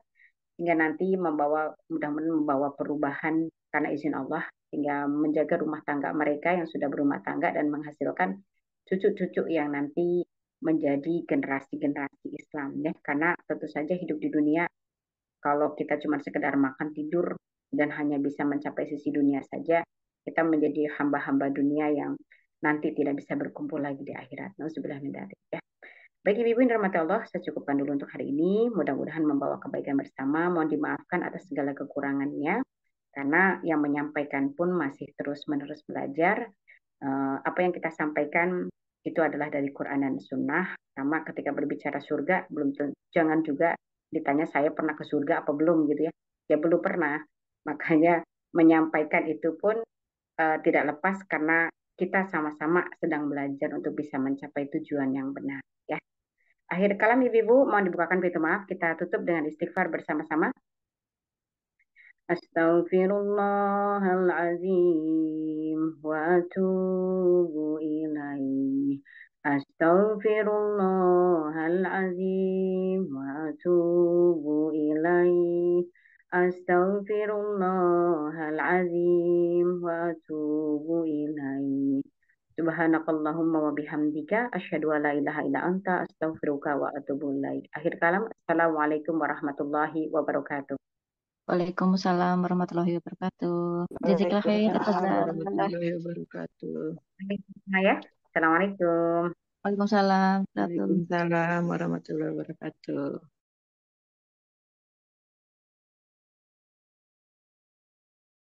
hingga nanti mudah-mudahan membawa perubahan karena izin Allah, hingga menjaga rumah tangga mereka yang sudah berumah tangga dan menghasilkan cucu-cucu yang nanti menjadi generasi-generasi Islam, ya. Karena tentu saja hidup di dunia, kalau kita cuma sekedar makan tidur dan hanya bisa mencapai sisi dunia saja, kita menjadi hamba-hamba dunia yang nanti tidak bisa berkumpul lagi di akhirat. Nauzubillah min dzalik, ya. Baik Ibu yang dirahmati Allah, saya cukupkan dulu untuk hari ini. Mudah-mudahan membawa kebaikan bersama. Mohon dimaafkan atas segala kekurangannya, karena yang menyampaikan pun masih terus-menerus belajar. Apa yang kita sampaikan itu adalah dari Quran dan Sunnah. Sama ketika berbicara surga, jangan juga ditanya saya pernah ke surga apa belum gitu ya. Ya belum pernah. Makanya menyampaikan itu pun tidak lepas karena kita sama-sama sedang belajar untuk bisa mencapai tujuan yang benar, ya. Akhir kalam ibu-ibu, mohon dibukakan pintu maaf. Kita tutup dengan istighfar bersama-sama. Astaghfirullahaladzim wa atubu ilaih. Astaghfirullahaladzim wa atubu ilaih. Astaghfirullahaladzim wa atubu ilaih. Subhanakallahumma wa bihamdika asyhadu an la ilaha illa anta astaghfiruka wa atubu ilaik. Akhir kalam, Assalamualaikum warahmatullahi wabarakatuh. Waalaikumsalam warahmatullahi wabarakatuh. Jazakallah khair, Waalaikumsalam Ustazah. warahmatullahi wabarakatuh. Nah, ya. Assalamualaikum. Waalaikumsalam. Wabarakatuh. Waalaikumsalam warahmatullahi wabarakatuh.